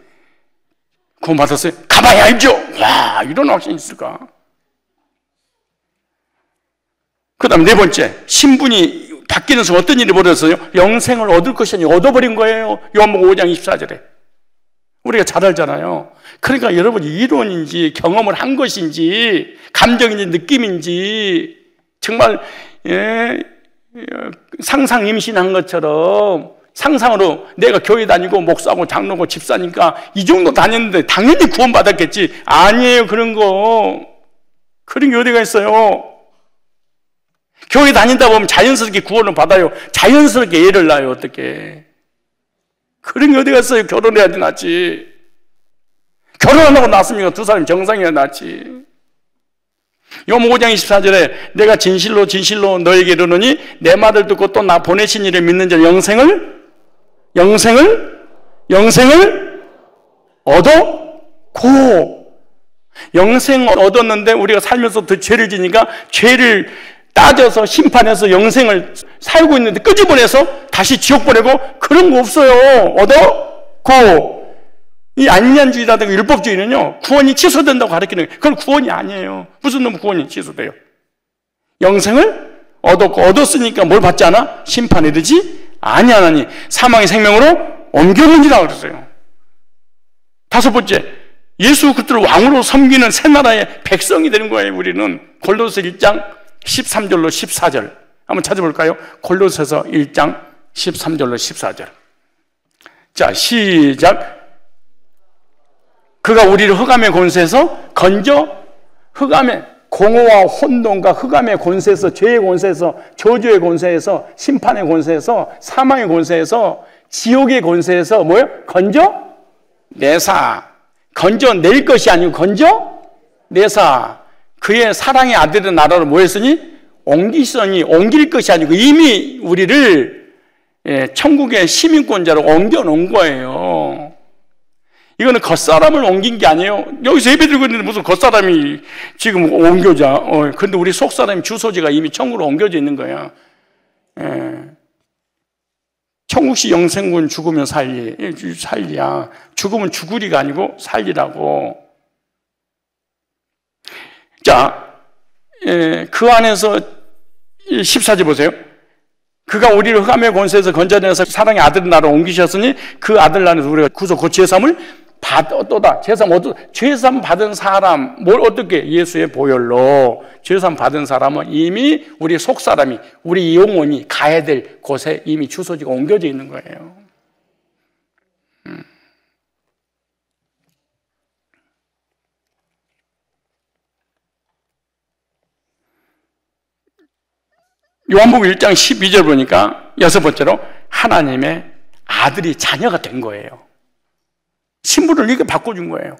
구원 받았어요? 가봐야 알죠. 와, 이런 확신이 있을까? 그 다음 네 번째, 신분이 바뀌는 순간 어떤 일이 벌어졌어요? 영생을 얻을 것이 아니라 얻어버린 거예요. 요한복음 5장 24절에. 우리가 잘 알잖아요. 그러니까 여러분이 이론인지 경험을 한 것인지 감정인지 느낌인지 정말 상상 임신한 것처럼 상상으로 내가 교회 다니고 목사고 장로고 집사니까 이 정도 다녔는데 당연히 구원받았겠지. 아니에요. 그런 거. 그런 게 어디가 있어요. 교회 다닌다 보면 자연스럽게 구원을 받아요. 자연스럽게 예를 낳아요. 어떻게. 그런 게 어디 갔어요. 결혼해야 낫지. 결혼 안 하고 낳았으니까 두 사람이 정상이야 낫지. 요한복음 5장 24절에 내가 진실로 진실로 너에게 이르노니 내 말을 듣고 또 나 보내신 이를 믿는 자는 영생을 얻었고 영생을 얻었는데 우리가 살면서 더 죄를 지니까 죄를 따져서 심판해서 영생을 살고 있는데 끄집어내서 다시 지옥 보내고 그런 거 없어요. 얻었고 이 안리안주의라든가 율법주의는요 구원이 취소된다고 가르치는 거예요. 그건 구원이 아니에요. 무슨 놈 구원이 취소돼요? 영생을 얻었고 얻었으니까 뭘 받지 않아? 심판에 이르지 아니하나니 사망의 생명으로 옮겼느니라 그랬어요. 다섯 번째, 예수 그리스도를 왕으로 섬기는 새 나라의 백성이 되는 거예요. 우리는 골로새 1장 13절로 14절 한번 찾아볼까요? 골로새서 1장 13절로 14절. 자, 시작. 그가 우리를 흑암의 권세에서 건져 흑암의 공허와 혼돈과 흑암의 권세에서 죄의 권세에서 저주의 권세에서 심판의 권세에서 사망의 권세에서 지옥의 권세에서 뭐예요? 건져내사. 건져낼 것이 아니고 건져내사. 그의 사랑의 아들의 나라로 뭐 했으니? 옮길 것이 아니고 이미 우리를 천국의 시민권자로 옮겨놓은 거예요. 이거는 겉사람을 옮긴 게 아니에요. 여기서 예배 드리고 있는데 무슨 겉사람이 지금 옮겨져. 근데 우리 속사람이 주소지가 이미 천국으로 옮겨져 있는 거야. 천국시 영생군 죽으면 살리야. 죽으면 죽으리가 아니고 살리라고. 자, 그 안에서 14절 보세요. 그가 우리를 흑암의 권세에서 건져내서 사랑의 아들 나라로 옮기셨으니 그 아들 안에서 우리가 구속 그 죄사함을 받았도다. 죄사함 받은 사람 뭘 어떻게? 예수의 보혈로 죄사함 받은 사람은 이미 우리 속사람이 우리 영혼이 가야 될 곳에 이미 주소지가 옮겨져 있는 거예요. 요한복음 1장 12절 보니까 여섯 번째로 하나님의 아들이 자녀가 된 거예요. 신분을 이렇게 바꿔준 거예요.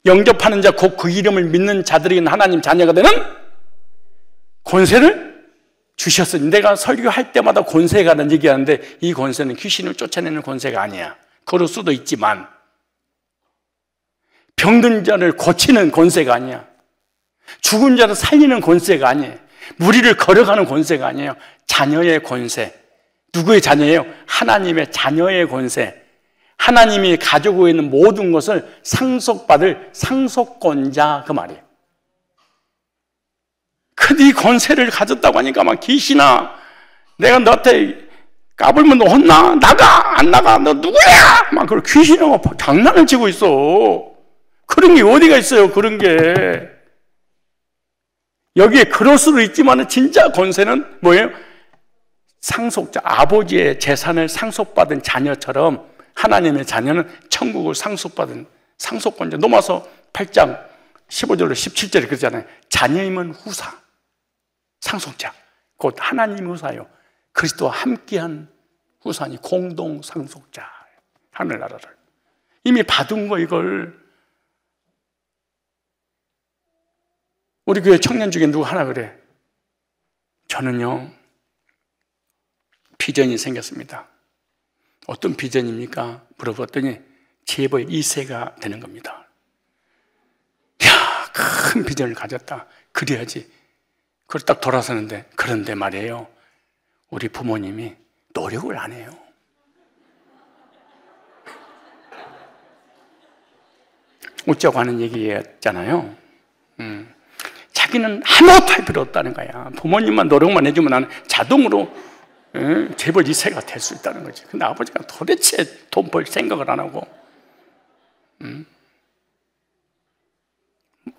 영접하는 자, 곧 그 이름을 믿는 자들에게는 하나님 자녀가 되는 권세를 주셨으니, 내가 설교할 때마다 권세가라는 얘기하는데 이 권세는 귀신을 쫓아내는 권세가 아니야. 그럴 수도 있지만 병든 자를 고치는 권세가 아니야. 죽은 자를 살리는 권세가 아니에요. 무리를 걸어가는 권세가 아니에요. 자녀의 권세. 누구의 자녀예요? 하나님의 자녀의 권세. 하나님이 가지고 있는 모든 것을 상속받을 상속권자, 그 말이에요. 근데 이 권세를 가졌다고 하니까 막 귀신아, 내가 너한테 까불면 너 혼나? 나가! 안 나가? 너 누구야? 막 그걸 귀신하고 장난을 치고 있어. 그런 게 어디가 있어요, 그런 게. 여기에 그럴 수도 있지만 진짜 권세는 뭐예요? 상속자, 아버지의 재산을 상속받은 자녀처럼 하나님의 자녀는 천국을 상속받은 상속권자. 로마서 8장 15절로 17절에 그러잖아요. 자녀임은 후사, 상속자, 곧 하나님 후사요. 그리스도와 함께한 후사니 공동 상속자, 하늘나라를 이미 받은 거. 이걸 우리 교회 청년 중에 누구 하나 그래, 저는요 비전이 생겼습니다. 어떤 비전입니까? 물어봤더니 재벌 2세가 되는 겁니다. 야, 큰 비전을 가졌다, 그래야지. 그걸 딱 돌아서는데, 그런데 말이에요, 우리 부모님이 노력을 안 해요. 웃자고 하는 얘기였잖아요. 자기는 아무것도 할 필요 없다는 거야. 부모님만 노력만 해주면 나는 자동으로 재벌 2세가 될 수 있다는 거지. 근데 아버지가 도대체 돈 벌 생각을 안 하고,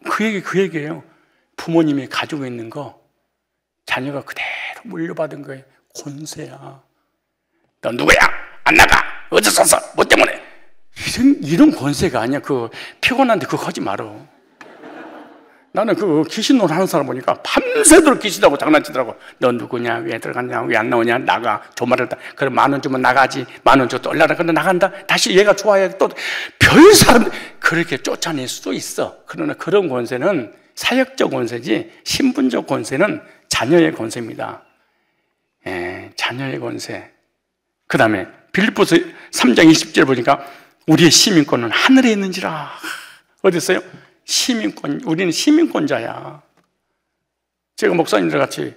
그 얘기예요. 부모님이 가지고 있는 거 자녀가 그대로 물려받은 거예요. 권세야. 너 누구야? 안 나가? 어디서 샀어? 뭐 때문에? 이런 권세가 아니야. 그거 피곤한데 그거 하지 말어. 나는 그 귀신 노릇 하는 사람 보니까 밤새도록 귀신하고 장난치더라고. 너 누구냐? 왜 들어갔냐? 왜 안 나오냐? 나가. 조말을 다. 그럼 10,000원 주면 나가지. 10,000원 줘. 또 올라가. 근데 나간다. 다시 얘가 좋아해. 또 별 사람 그렇게 쫓아낼 수도 있어. 그러나 그런 권세는 사역적 권세지, 신분적 권세는 자녀의 권세입니다. 자녀의 권세. 그 다음에 빌립보서 3장 20절 보니까 우리의 시민권은 하늘에 있는지라. 어디 있어요? 시민권. 우리는 시민권자야. 제가 목사님들 같이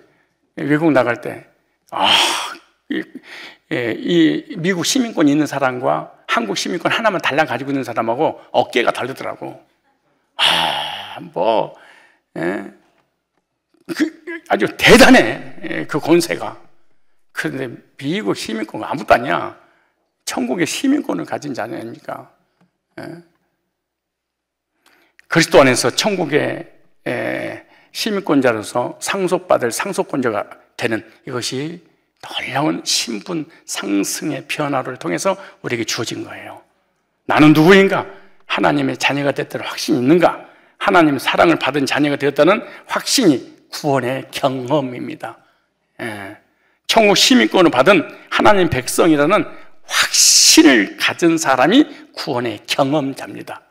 외국 나갈 때, 이 미국 시민권이 있는 사람과 한국 시민권 하나만 달랑 가지고 있는 사람하고 어깨가 다르더라고. 아주 대단해, 그 권세가. 그런데 미국 시민권은 아무것도 아니야. 천국의 시민권을 가진 자녀니까. 그리스도 안에서 천국의 시민권자로서 상속받을 상속권자가 되는 이것이 놀라운 신분 상승의 변화를 통해서 우리에게 주어진 거예요. 나는 누구인가? 하나님의 자녀가 됐다는 확신이 있는가? 하나님의 사랑을 받은 자녀가 되었다는 확신이 구원의 경험입니다. 천국 시민권을 받은 하나님 백성이라는 확신을 가진 사람이 구원의 경험자입니다.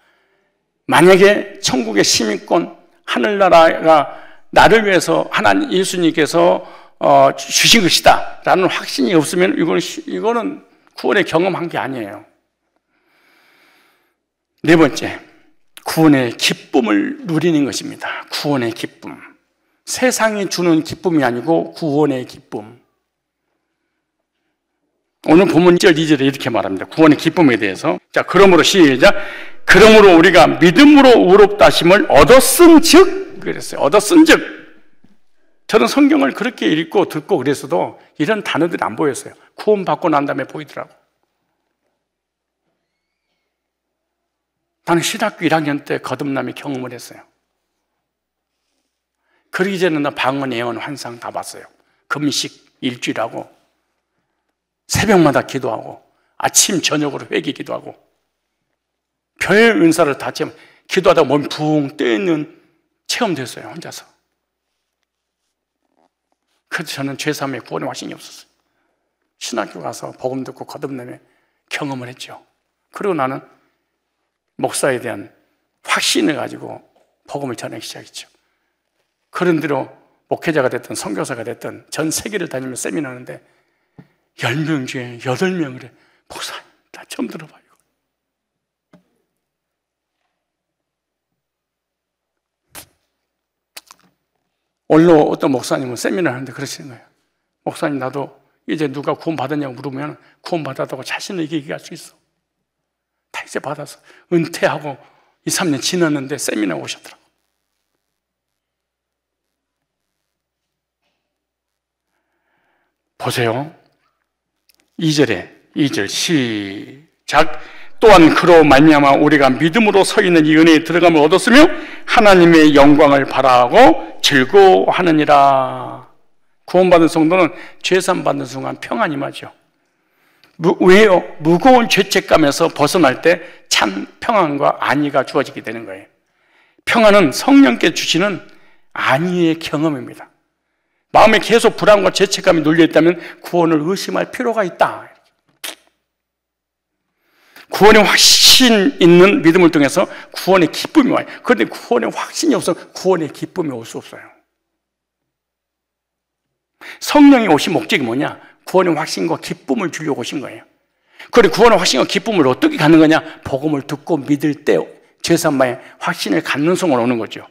만약에 천국의 시민권, 하늘나라가 나를 위해서 하나님 예수님께서 주신 것이다 라는 확신이 없으면 이거는 구원의 경험한 게 아니에요. 네 번째, 구원의 기쁨을 누리는 것입니다. 구원의 기쁨. 세상이 주는 기쁨이 아니고 구원의 기쁨. 오늘 본문 1절, 2절에 이렇게 말합니다. 구원의 기쁨에 대해서. 자, 그러므로 시작. 그러므로 우리가 믿음으로 의롭다 하심을 얻었은 즉, 그랬어요. 얻었은 즉. 저는 성경을 그렇게 읽고 듣고 그랬어도 이런 단어들이 안 보였어요. 구원받고 난 다음에 보이더라고. 나는 신학교 1학년 때 거듭남의 경험을 했어요. 그러기 전에 나 방언, 예언, 환상 다 봤어요. 금식 일주일하고 새벽마다 기도하고 아침 저녁으로 회개 기도하고 별 은사를 다 체험, 기도하다가 몸이 붕 떠있는 체험됐어요, 혼자서. 그래서 저는 죄사함의 구원의 확신이 없었어요. 신학교 가서 복음 듣고 거듭남의 경험을 했죠. 그리고 나는 목사에 대한 확신을 가지고 복음을 전하기 시작했죠. 그런 대로 목회자가 됐든 선교사가 됐든 전 세계를 다니며 세미나하는데 10명 중에 8명을 그래. 목사님, 나 처음 들어봐요. 원로 어떤 목사님은 세미나를 하는데 그러시는 거예요. 목사님, 나도 이제 누가 구원 받았냐고 물으면 구원 받았다고 자신을 얘기할 수 있어. 다 이제 받아서 은퇴하고 2, 3년 지났는데 세미나 오셨더라고. 보세요. 2절 시작. 또한 그로 말미암아 우리가 믿음으로 서 있는 이 은혜에 들어감을 얻었으며 하나님의 영광을 바라하고 즐거워하느니라. 구원받은 성도는 죄산 받는 순간 평안이 임하죠. 왜요? 무거운 죄책감에서 벗어날 때 참 평안과 안위가 주어지게 되는 거예요. 평안은 성령께 주시는 안위의 경험입니다. 마음에 계속 불안과 죄책감이 눌려있다면 구원을 의심할 필요가 있다. 구원의 확신 있는 믿음을 통해서 구원의 기쁨이 와요. 그런데 구원의 확신이 없으면 구원의 기쁨이 올 수 없어요. 성령이 오신 목적이 뭐냐? 구원의 확신과 기쁨을 주려고 오신 거예요. 그런데 구원의 확신과 기쁨을 어떻게 갖는 거냐? 복음을 듣고 믿을 때 죄사함의 확신을 갖는 순간 오는 거죠.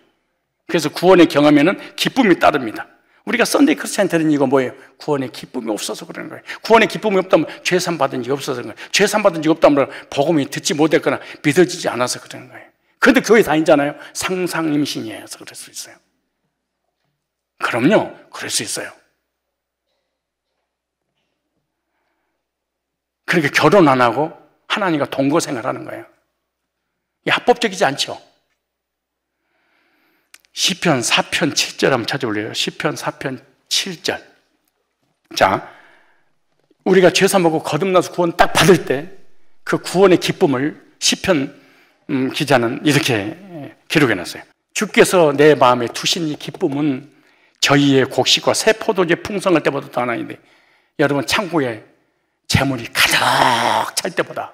그래서 구원의 경험에는 기쁨이 따릅니다. 우리가 썬데이 크리스찬 되는 이유가 뭐예요? 구원의 기쁨이 없어서 그러는 거예요. 구원의 기쁨이 없다면 죄산 받은 적이 없어서 그런 거예요. 죄산 받은 적이 없다면 복음이 듣지 못했거나 믿어지지 않아서 그러는 거예요. 그런데 교회 다니잖아요. 상상임신이어서 그럴 수 있어요. 그럼요, 그럴 수 있어요. 그러니까 결혼 안 하고 하나님과 동거 생활하는 거예요. 이게 합법적이지 않죠. 시편 4편 7절 한번 찾아볼래요? 시편 4편 7절. 자, 우리가 죄 사먹고 거듭나서 구원 딱 받을 때 그 구원의 기쁨을 시편 기자는 이렇게 기록해놨어요. 주께서 내 마음에 두신 이 기쁨은 저희의 곡식과 새 포도주의 풍성할 때보다 더 하나인데, 여러분 창고에 재물이 가득 찰 때보다,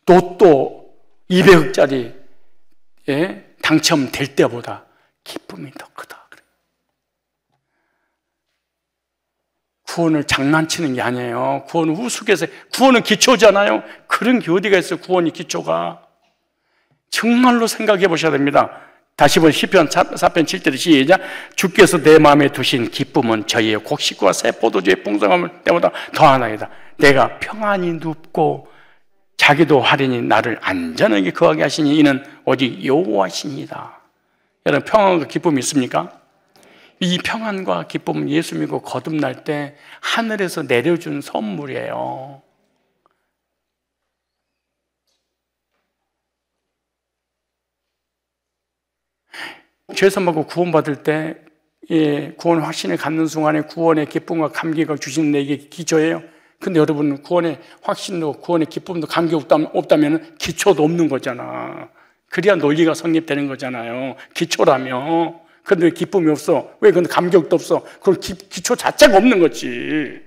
로또 200억짜리 당첨될 때보다 기쁨이 더 크다. 구원을 장난치는 게 아니에요. 구원은 우스갯소리, 구원은 기초잖아요. 그런 게 어디가 있어요? 구원이 기초가. 정말로 생각해 보셔야 됩니다. 다시 본 시편 4편 7절의 시작. 주께서 내 마음에 두신 기쁨은 저희의 곡식과 새 포도주의 풍성함을 때보다 더하나이다. 내가 평안히 눕고 자기도 하리니 나를 안전하게 거하게 하시니 이는 오직 여호와시니이다. 여러분, 평안과 기쁨이 있습니까? 이 평안과 기쁨은 예수 믿고 거듭날 때 하늘에서 내려준 선물이에요. 죄사 먹고 구원받을 때 구원 확신을 갖는 순간에 구원의 기쁨과 감격을 주시는 내게 기초예요. 근데 여러분, 구원의 확신도 구원의 기쁨도 감격 없다면 기초도 없는 거잖아. 그래야 논리가 성립되는 거잖아요. 기초라며. 그런데 왜 기쁨이 없어? 왜 근데 감격도 없어? 그럼 기초 자체가 없는 거지.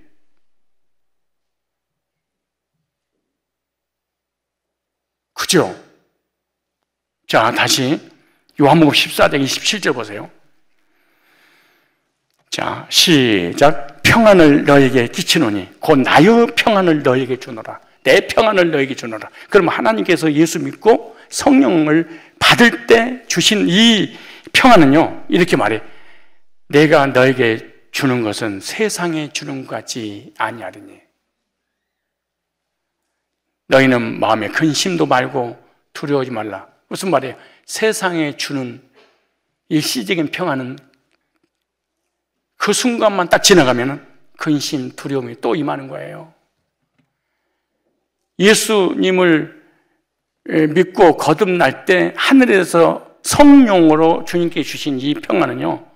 그죠? 자, 다시 요한복음 14장 27절 보세요. 자, 시작. 평안을 너에게 끼치노니 곧 나의 평안을 너에게 주노라. 내 평안을 너에게 주노라. 그러면 하나님께서 예수 믿고 성령을 받을 때 주신 이 평안은요, 이렇게 말해. 내가 너에게 주는 것은 세상에 주는 것 같지 아니하리니. 너희는 마음에 근심도 말고 두려워하지 말라. 무슨 말이에요? 세상에 주는 일시적인 평안은 그 순간만 딱 지나가면 근심, 두려움이 또 임하는 거예요. 예수님을 믿고 거듭날 때 하늘에서 성령으로 주님께 주신 이 평안은요,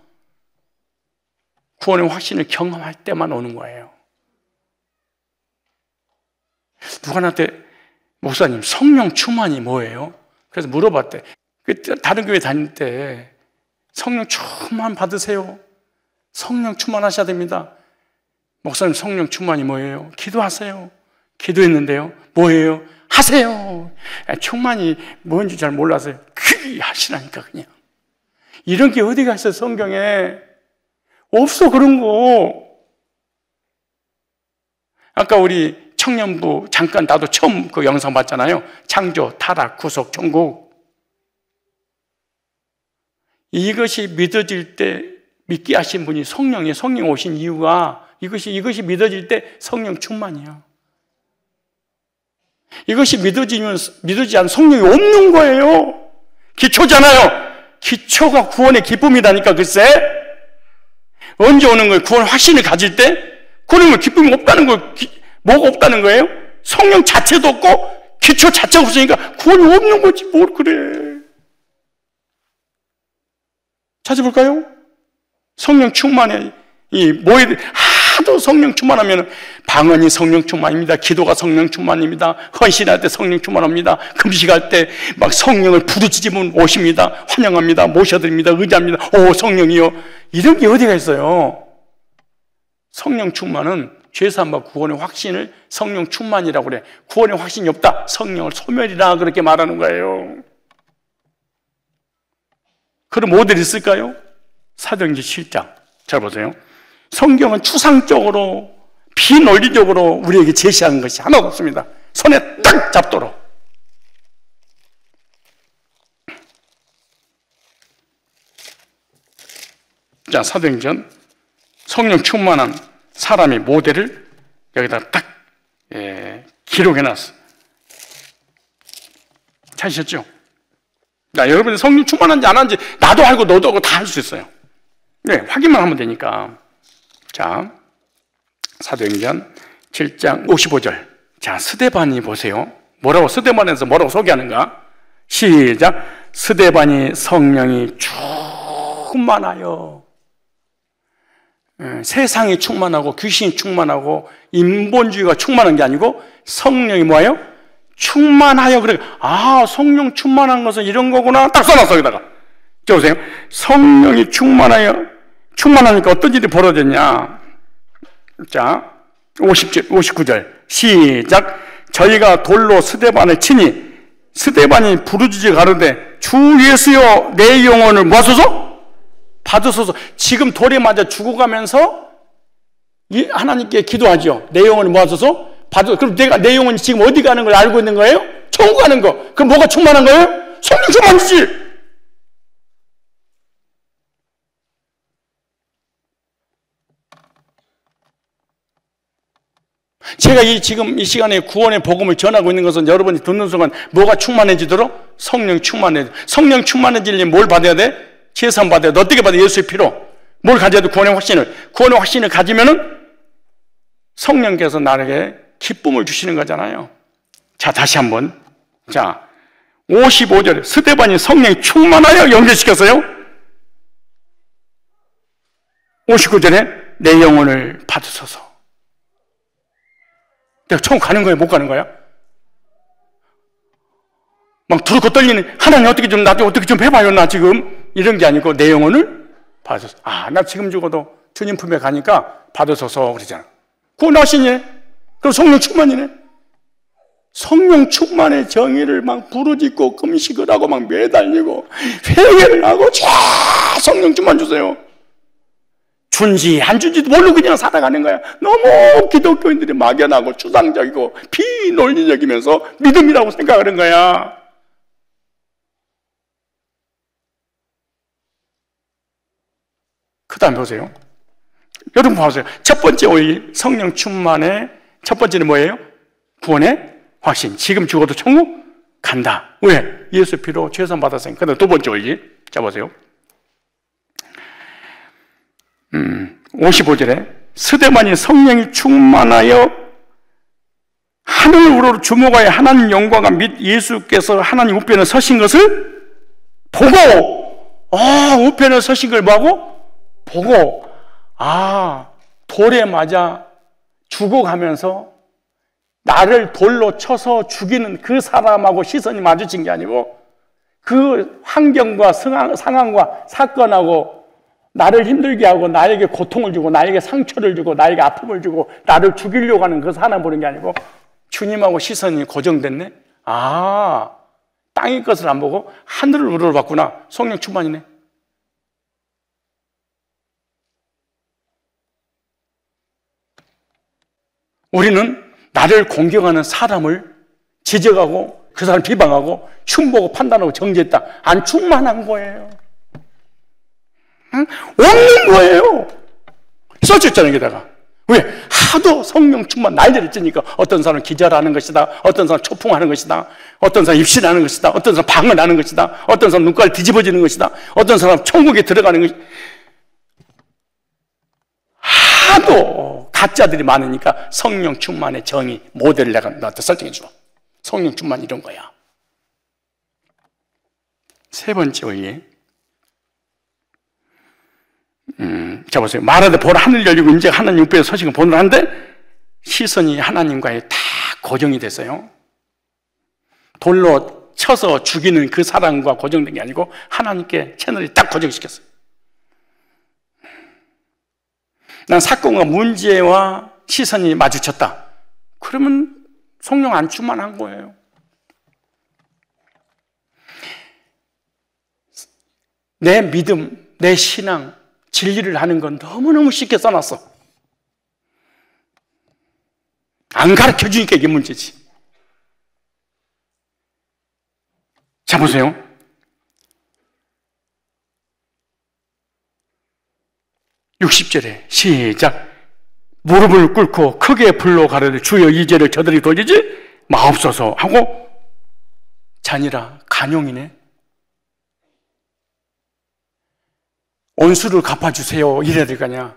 구원의 확신을 경험할 때만 오는 거예요. 누가 나한테 목사님, 성령 충만이 뭐예요? 그래서 물어봤대. 다른 교회 다닐 때 성령 충만 받으세요. 성령 충만하셔야 됩니다. 목사님, 성령 충만이 뭐예요? 기도하세요. 기도했는데요. 뭐예요? 하세요. 충만이 뭔지 잘 몰라서요. 하시라니까 그냥. 이런 게 어디가 있어요, 성경에? 없어, 그런 거. 아까 우리 청년부 잠깐 나도 처음 그 영상 봤잖아요. 창조, 타락, 구속, 천국. 이것이 믿어질 때 믿게 하신 분이 성령이 성령 오신 이유가 이것이 믿어질 때 성령 충만이야. 이것이 믿어지지 않은 성령이 없는 거예요. 기초잖아요. 기초가 구원의 기쁨이라니까. 글쎄 언제 오는 거예요? 구원 확신을 가질 때? 그러면 기쁨이 없다는 거예요. 뭐가 없다는 거예요? 성령 자체도 없고 기초 자체가 없으니까 구원이 없는 거지. 뭘 그래. 찾아볼까요? 성령 충만해. 하도 성령 충만하면 방언이 성령 충만입니다. 기도가 성령 충만입니다. 헌신할 때 성령 충만합니다. 금식할 때 막 성령을 부르짖으면 오십니다. 환영합니다. 모셔드립니다. 의지합니다. 오, 성령이요. 이런 게 어디가 있어요? 성령 충만은 죄사함과 구원의 확신을 성령 충만이라고 그래. 구원의 확신이 없다. 성령을 소멸이라 그렇게 말하는 거예요. 그럼 어디 있을까요? 사도행전 7장. 잘 보세요. 성경은 추상적으로 비논리적으로 우리에게 제시한 것이 하나도 없습니다. 손에 딱 잡도록. 자, 사도행전 성령 충만한 사람의 모델을 여기다 딱 기록해놨어. 찾으셨죠? 자, 여러분이 성령 충만한지 안 한지 나도 알고 너도 알고 다 할 수 있어요. 네, 확인만 하면 되니까. 자, 사도행전 7장 55절. 자, 스데반이 보세요. 스데반에서 뭐라고 소개하는가? 시작. 스데반이 성령이 충만하여. 세상이 충만하고 귀신이 충만하고 인본주의가 충만한 게 아니고 성령이 뭐예요? 충만하여. 그래. 아, 성령 충만한 것은 이런 거구나. 딱 써놨어, 여기다가. 자, 보세요. 성령이 충만하니까 어떤 일이 벌어졌냐. 자, 59절. 시작. 저희가 돌로 스데반을 치니 스데반이 부르짖어 가로되 주 예수여 내 영혼을 뭐하소서? 받으소서. 지금 돌에 맞아 죽어가면서 하나님께 기도하죠. 내 영혼을 뭐하소서? 그럼 내 영혼이 지금 어디 가는 걸 알고 있는 거예요? 천국 가는 거. 그럼 뭐가 충만한 거예요? 성령 충만이지. 제가 지금 이 시간에 구원의 복음을 전하고 있는 것은 여러분이 듣는 순간 뭐가 충만해지도록? 성령이 충만해져. 성령 충만해지려면 뭘 받아야 돼? 제사함 받아야 돼. 어떻게 받아? 예수의 피로. 뭘 가져야 돼? 구원의 확신을 가지면은 성령께서 나에게 기쁨을 주시는 거잖아요. 자, 다시 한번. 자, 55절에 스데반이 성령이 충만하여 연결시켰어요. 59절에 내 영혼을 받으소서. 내가 처음 가는 거야? 못 가는 거야? 막 두렵고 떨리는, 하나님 어떻게 좀, 나 어떻게 좀 해봐요, 나 지금. 이런 게 아니고 내 영혼을 받으소서. 아, 나 지금 죽어도 주님 품에 가니까 받으소서 그러잖아. 구원하시네. 그럼 성령 충만이네. 성령 충만의 정의를 막 부르짖고 금식을 하고 막 매달리고 회개를 하고 성령 충만 주세요. 준지 안 준지도 모르고 그냥 살아가는 거야. 너무 기독교인들이 막연하고 추상적이고 비논리적이면서 믿음이라고 생각하는 거야. 그 다음 보세요. 여러분 보세요. 첫 번째 오일 성령 충만의 첫 번째는 뭐예요? 구원의 확신. 지금 죽어도 천국 간다. 왜? 예수 피로 죄산 받았으니까. 근데 두 번째 오일. 자 보세요. 55절에 스데반이 성령이 충만하여 하늘을 우러러 주목하여 하나님 영광과 및 예수께서 하나님 우편에 서신 것을 보고, 우편에 서신 걸 뭐하고? 보고, 돌에 맞아 죽어가면서 나를 돌로 쳐서 죽이는 그 사람하고 시선이 마주친 게 아니고 그 환경과 상황과 사건하고 나를 힘들게 하고 나에게 고통을 주고 나에게 상처를 주고 나에게 아픔을 주고 나를 죽이려고 하는 그 사람 보는 게 아니고 주님하고 시선이 고정됐네? 아, 땅의 것을 안 보고 하늘을 우러러봤구나. 성령 충만이네. 우리는 나를 공경하는 사람을 지적하고 그 사람 비방하고 흉보고 판단하고 정죄했다. 안 충만한 거예요. 응? 없는 거예요. 써졌잖아요, 여기다가. 왜? 하도 성령 충만 난리를 찌니까 어떤 사람은 기절하는 것이다. 어떤 사람은 초풍하는 것이다. 어떤 사람은 입신하는 것이다. 어떤 사람은 방을 하는 것이다. 어떤 사람은 눈깔 뒤집어지는 것이다. 어떤 사람은 천국에 들어가는 것이다. 하도 가짜들이 많으니까 성령 충만의 정의 모델을 내가 나한테 설정해 줘. 성령 충만 이런 거야. 세 번째 의의. 자 보세요. 말하되 보라 하늘 열리고 이제 하나님 육배에 서시고 보느라 하는데 시선이 하나님과의 다 고정이 됐어요. 돌로 쳐서 죽이는 그 사랑과 고정된 게 아니고 하나님께 채널이 딱 고정시켰어요. 난 사건과 문제와 시선이 마주쳤다. 그러면 성령 안 충만한 거예요. 내 믿음, 내 신앙, 진리를 하는 건 너무너무 쉽게 써놨어. 안 가르쳐 주니까 이게 문제지. 자, 보세요. (60절에) 시작. 무릎을 꿇고 크게 불러 가르되 주여 이 죄를 저들이 돌리지 마옵소서 하고 자니라. 간용이네. 온수를 갚아주세요 이래야 될 거 아니야.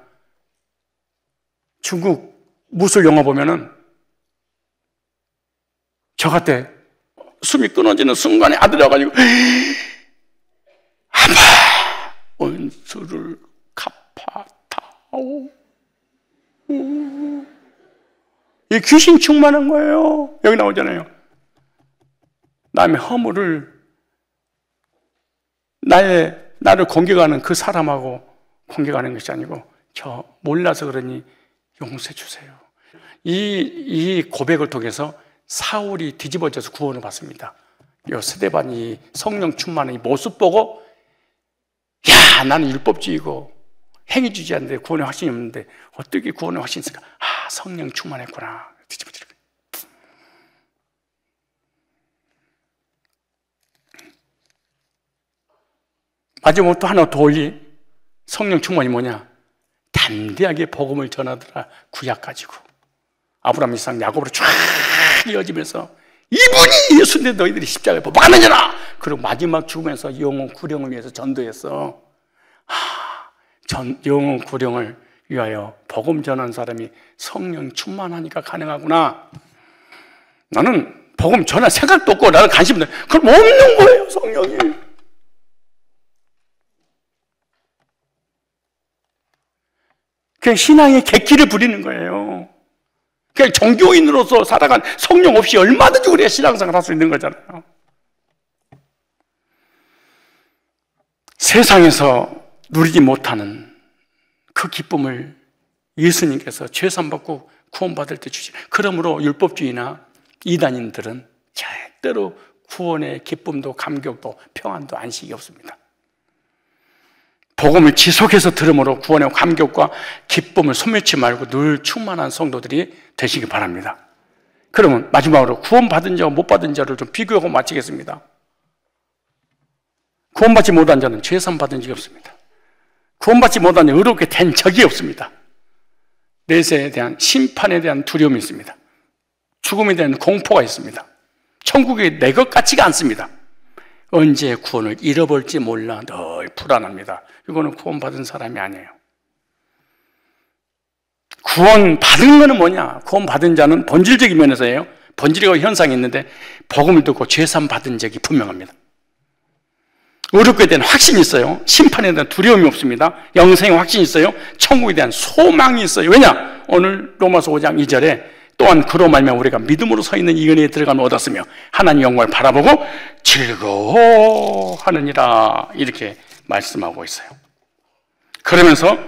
중국 무술 영화 보면은 저 같아 숨이 끊어지는 순간에 아들이 와가지고 아빠 온수를 갚아다오. 이 귀신 충만한 거예요. 여기 나오잖아요. 남의 허물을 나를 공격하는 그 사람하고 공격하는 것이 아니고 저 몰라서 그러니 용서해 주세요. 이 고백을 통해서 사울이 뒤집어져서 구원을 받습니다. 이 스데반이 성령 충만한 이 모습 보고 야 나는 율법주의고 행위주의자인데 구원의 확신이 없는데 어떻게 구원의 확신이 있을까? 아 성령 충만했구나. 뒤집어지는 거예요. 마지막으로 또 하나 더 올리 성령 충만이 뭐냐? 담대하게 복음을 전하더라. 구약 가지고 아브라함, 이삭, 야곱으로 쫙 이어지면서 이분이 예수인데 너희들이 십자가에 못 박았느냐라. 그리고 마지막 죽으면서 영혼 구령을 위해서 전도했어. 영혼 구령을 위하여 복음 전한 사람이 성령 충만하니까 가능하구나. 나는 복음 전할 생각도 없고 나는 관심도 없는데 그럼 없는 거예요 성령이. 그냥 신앙의 객기를 부리는 거예요. 그냥 종교인으로서 살아간 성령 없이 얼마든지 우리가 신앙생활 할 수 있는 거잖아요. 세상에서 누리지 못하는 그 기쁨을 예수님께서 죄산받고 구원받을 때 주시. 그러므로 율법주의나 이단인들은 절대로 구원의 기쁨도 감격도 평안도 안식이 없습니다. 복음을 지속해서 들음으로 구원의 감격과 기쁨을 소멸치 말고 늘 충만한 성도들이 되시기 바랍니다. 그러면 마지막으로 구원받은 자와 못 받은 자를 좀 비교하고 마치겠습니다. 구원받지 못한 자는 죄산 받은 적이 없습니다. 구원받지 못한 자는 의롭게 된 적이 없습니다. 내세에 대한 심판에 대한 두려움이 있습니다. 죽음에 대한 공포가 있습니다. 천국이 내 것 같지가 않습니다. 언제 구원을 잃어버릴지 몰라 늘 불안합니다. 이거는 구원받은 사람이 아니에요. 구원받은 거는 뭐냐? 구원받은 자는 본질적인 면에서예요. 본질의 현상이 있는데 복음을 듣고 죄산 받은 적이 분명합니다. 의롭게 대한 확신이 있어요. 심판에 대한 두려움이 없습니다. 영생의 확신이 있어요. 천국에 대한 소망이 있어요. 왜냐? 오늘 로마서 5장 2절에 또한 그로 말미암아 우리가 믿음으로 서 있는 이 은혜에 들어감을 얻었으며 하나님 영광을 바라보고 즐거워하느니라 이렇게 말씀하고 있어요. 그러면서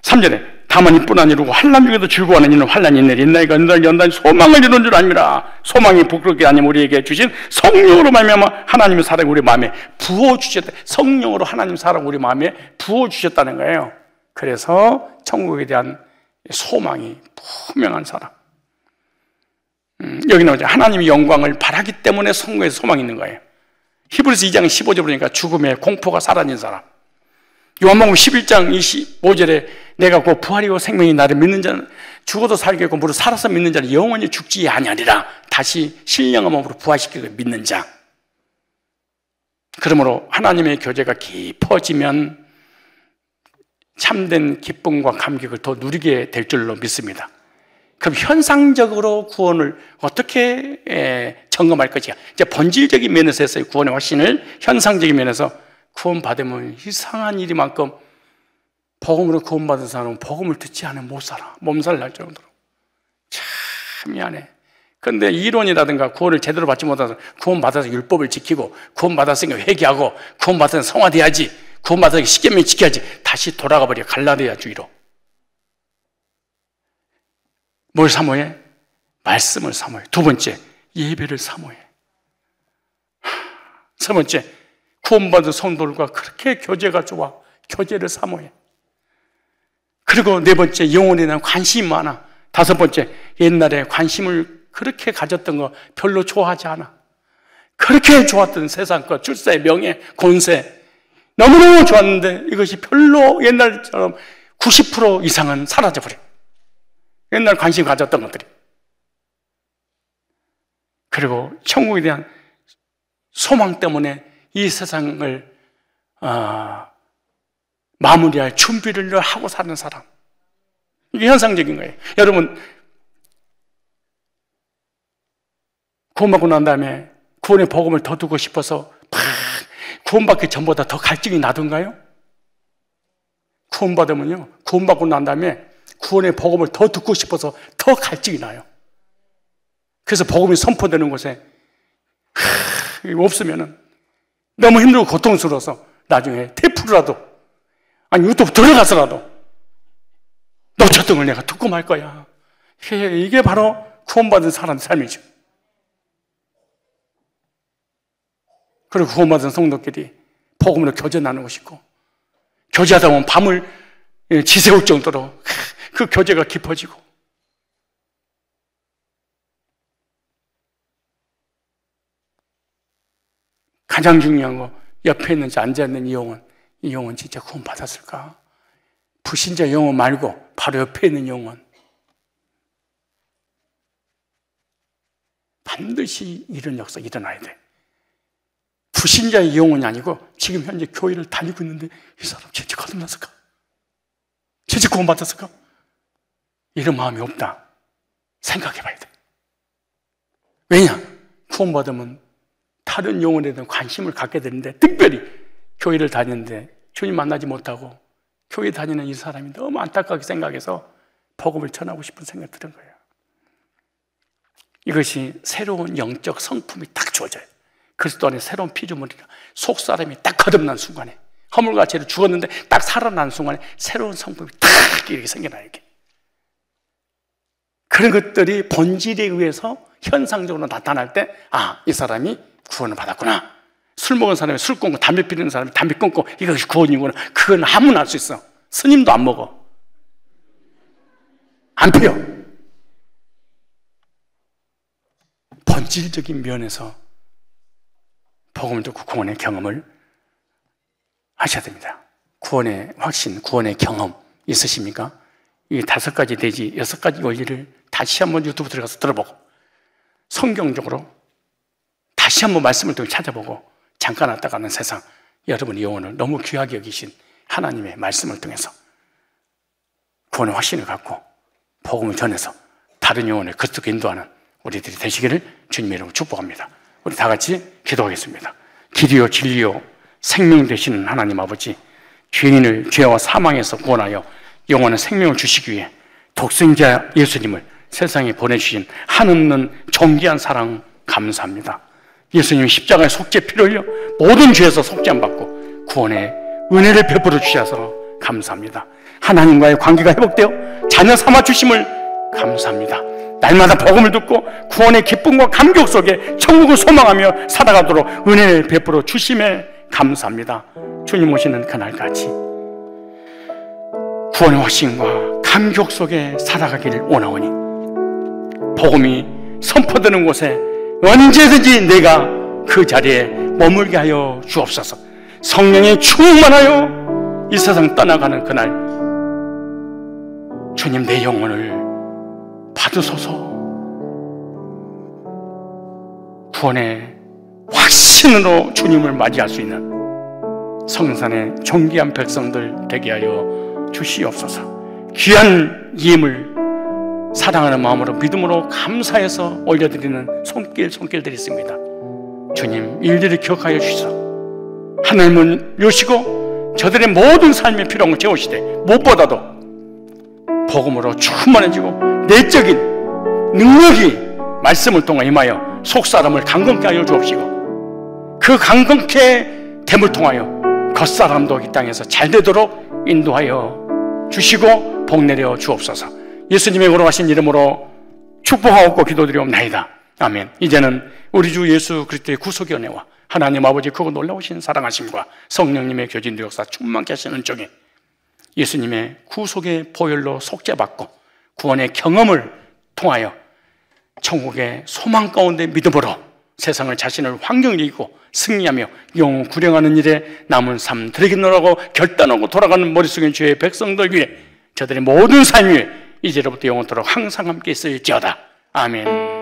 3절에 다만 이뿐 아니고 환난 중에도 즐거워하는 이는 환난이 있나이가 연단 소망을 이룬 줄 압니다. 소망이 부끄럽게 아니면 우리에게 주신 성령으로 말미암아 하나님의 사랑을 우리 마음에 부어주셨다. 성령으로 하나님 사랑을 우리 마음에 부어주셨다는 거예요. 그래서 천국에 대한 소망이 분명한 사람. 여기 나오죠. 하나님의 영광을 바라기 때문에 성국에서 소망이 있는 거예요. 히브리서 2장 15절 보니까 죽음의 공포가 사라진 사람. 요한복음 11장 25절에 내가 곧 부활이고 생명이 나를 믿는 자는 죽어도 살겠고 무릇 살아서 믿는 자는 영원히 죽지 아니하리라. 다시 신령한 몸으로 부활시키고 믿는 자. 그러므로 하나님의 교제가 깊어지면 참된 기쁨과 감격을 더 누리게 될 줄로 믿습니다. 그럼 현상적으로 구원을 어떻게 점검할 것이냐? 이제 본질적인 면에서 했어요. 구원의 확신을. 현상적인 면에서 구원받으면 이상한 일이만큼 복음으로 구원받은 사람은 복음을 듣지 않으면 못 살아. 몸살 날 정도로. 참 미안해. 그런데 이론이라든가 구원을 제대로 받지 못해서 구원받아서 율법을 지키고 구원받았으니까 회개하고 구원받아서 성화돼야지, 구원받아서 십계명 지켜야지, 다시 돌아가 버려. 갈라디아주의로. 뭘 사모해? 말씀을 사모해. 두 번째, 예배를 사모해. 세 번째, 구원받은 성도들과 그렇게 교제가 좋아. 교제를 사모해. 그리고 네 번째, 영혼에 대한 관심이 많아. 다섯 번째, 옛날에 관심을 그렇게 가졌던 거 별로 좋아하지 않아. 그렇게 좋았던 세상 것, 출세의 명예, 권세 너무너무 좋았는데 이것이 별로 옛날처럼 90% 이상은 사라져버려. 옛날 관심 가졌던 것들이. 그리고 천국에 대한 소망 때문에 이 세상을 마무리할 준비를 하고 사는 사람. 이게 현상적인 거예요. 여러분, 구원받고 난 다음에 구원의 복음을 더 두고 싶어서 구원받기 전보다 더 갈증이 나던가요? 구원받으면요, 구원받고 난 다음에 구원의 복음을 더 듣고 싶어서 더 갈증이 나요. 그래서 복음이 선포되는 곳에 없으면은 너무 힘들고 고통스러워서 나중에 테이프라도 아니 유튜브 들어가서라도 놓쳤던 걸 내가 듣고 말 거야. 이게 바로 구원받은 사람의 삶이죠. 그리고 구원받은 성도끼리 복음으로 교제 나누고 싶고, 교제하다 보면 밤을 지새울 정도로 그 교제가 깊어지고, 가장 중요한 거, 옆에 있는 앉아있는 이 영혼 진짜 구원받았을까? 불신자 영혼 말고 바로 옆에 있는 영혼. 반드시 이런 역사 일어나야 돼. 불신자의 영혼이 아니고 지금 현재 교회를 다니고 있는데 이 사람 진짜 거듭났을까? 진짜 구원받았을까? 이런 마음이 없다. 생각해 봐야 돼. 왜냐? 구원받으면 다른 영혼에 대한 관심을 갖게 되는데, 특별히 교회를 다니는데 주님 만나지 못하고 교회 다니는 이 사람이 너무 안타깝게 생각해서 복음을 전하고 싶은 생각이 드는 거예요. 이것이 새로운 영적 성품이 딱 주어져요. 그리스도 안에 새로운 피조물이니까 속사람이 딱 거듭난 순간에, 허물과 죄로 죽었는데 딱 살아난 순간에 새로운 성품이 딱 이렇게 생겨나요. 이렇게. 그런 것들이 본질에 의해서 현상적으로 나타날 때, 아, 이 사람이 구원을 받았구나. 술 먹은 사람이 술 끊고, 담배 피우는 사람이 담배 끊고, 이것이 구원이구나. 그건 아무나 알 수 있어. 스님도 안 먹어. 안 피워. 본질적인 면에서 복음을 듣고 구원의 경험을 하셔야 됩니다. 구원의 확신, 구원의 경험 있으십니까? 이 5가지 내지 6가지 원리를 다시 한번 유튜브 들어가서 들어보고, 성경적으로 다시 한번 말씀을 통해 찾아보고, 잠깐 왔다 가는 세상, 여러분의 영혼을 너무 귀하게 여기신 하나님의 말씀을 통해서 구원의 확신을 갖고 복음을 전해서 다른 영혼을 그리스도로 인도하는 우리들이 되시기를 주님의 이름으로 축복합니다. 우리 다 같이 기도하겠습니다. 길이요 진리요 생명 되시는 하나님 아버지, 죄인을 죄와 사망에서 구원하여 영원한 생명을 주시기 위해 독생자 예수님을 세상에 보내주신 한없는 존귀한 사랑 감사합니다. 예수님 십자가의 속죄 피를 흘려 모든 죄에서 속죄함 받고 구원의 은혜를 베풀어 주셔서 감사합니다. 하나님과의 관계가 회복되어 자녀 삼아 주심을 감사합니다. 날마다 복음을 듣고 구원의 기쁨과 감격 속에 천국을 소망하며 살아가도록 은혜를 베풀어 주심에 감사합니다. 주님 오시는 그날까지 구원의 확신과 감격 속에 살아가기를 원하오니 복음이 선포되는 곳에 언제든지 내가 그 자리에 머물게 하여 주옵소서. 성령의 충만하여 이 세상 떠나가는 그날 주님 내 영혼을 받으소서. 구원의 확신으로 주님을 맞이할 수 있는 성산의 존귀한 백성들 되게 하여 주시옵소서. 귀한 예물 사랑하는 마음으로 믿음으로 감사해서 올려드리는 손길들이 있습니다. 주님 일일이 기억하여 주시소. 하늘문 여시고 저들의 모든 삶의 필요함을 채우시되 무엇보다도 복음으로 충만해지고 내적인 능력이 말씀을 통해 임하여 속사람을 강건케 하여 주옵시고 그 강건케 됨을 통하여 겉사람도 이 땅에서 잘 되도록 인도하여 주시고 복내려 주옵소서. 예수님의 걸어가신 이름으로 축복하옵고 기도드리옵나이다. 아멘. 이제는 우리 주 예수 그리스도의 구속의 은혜와 하나님 아버지 크고 놀라우신 사랑하심과 성령님의 교진도 역사 충만케 하시는 은총에 예수님의 구속의 보혈로 속죄받고 구원의 경험을 통하여 천국의 소망 가운데 믿음으로 세상을 자신을 환경을 이기고 승리하며 영웅 구령하는 일에 남은 삶 드리겠노라고 결단하고 돌아가는 머릿속에 주의 백성들 위해 저들의 모든 삶 위에 이제로부터 영원토록 항상 함께 있을지어다. 아멘.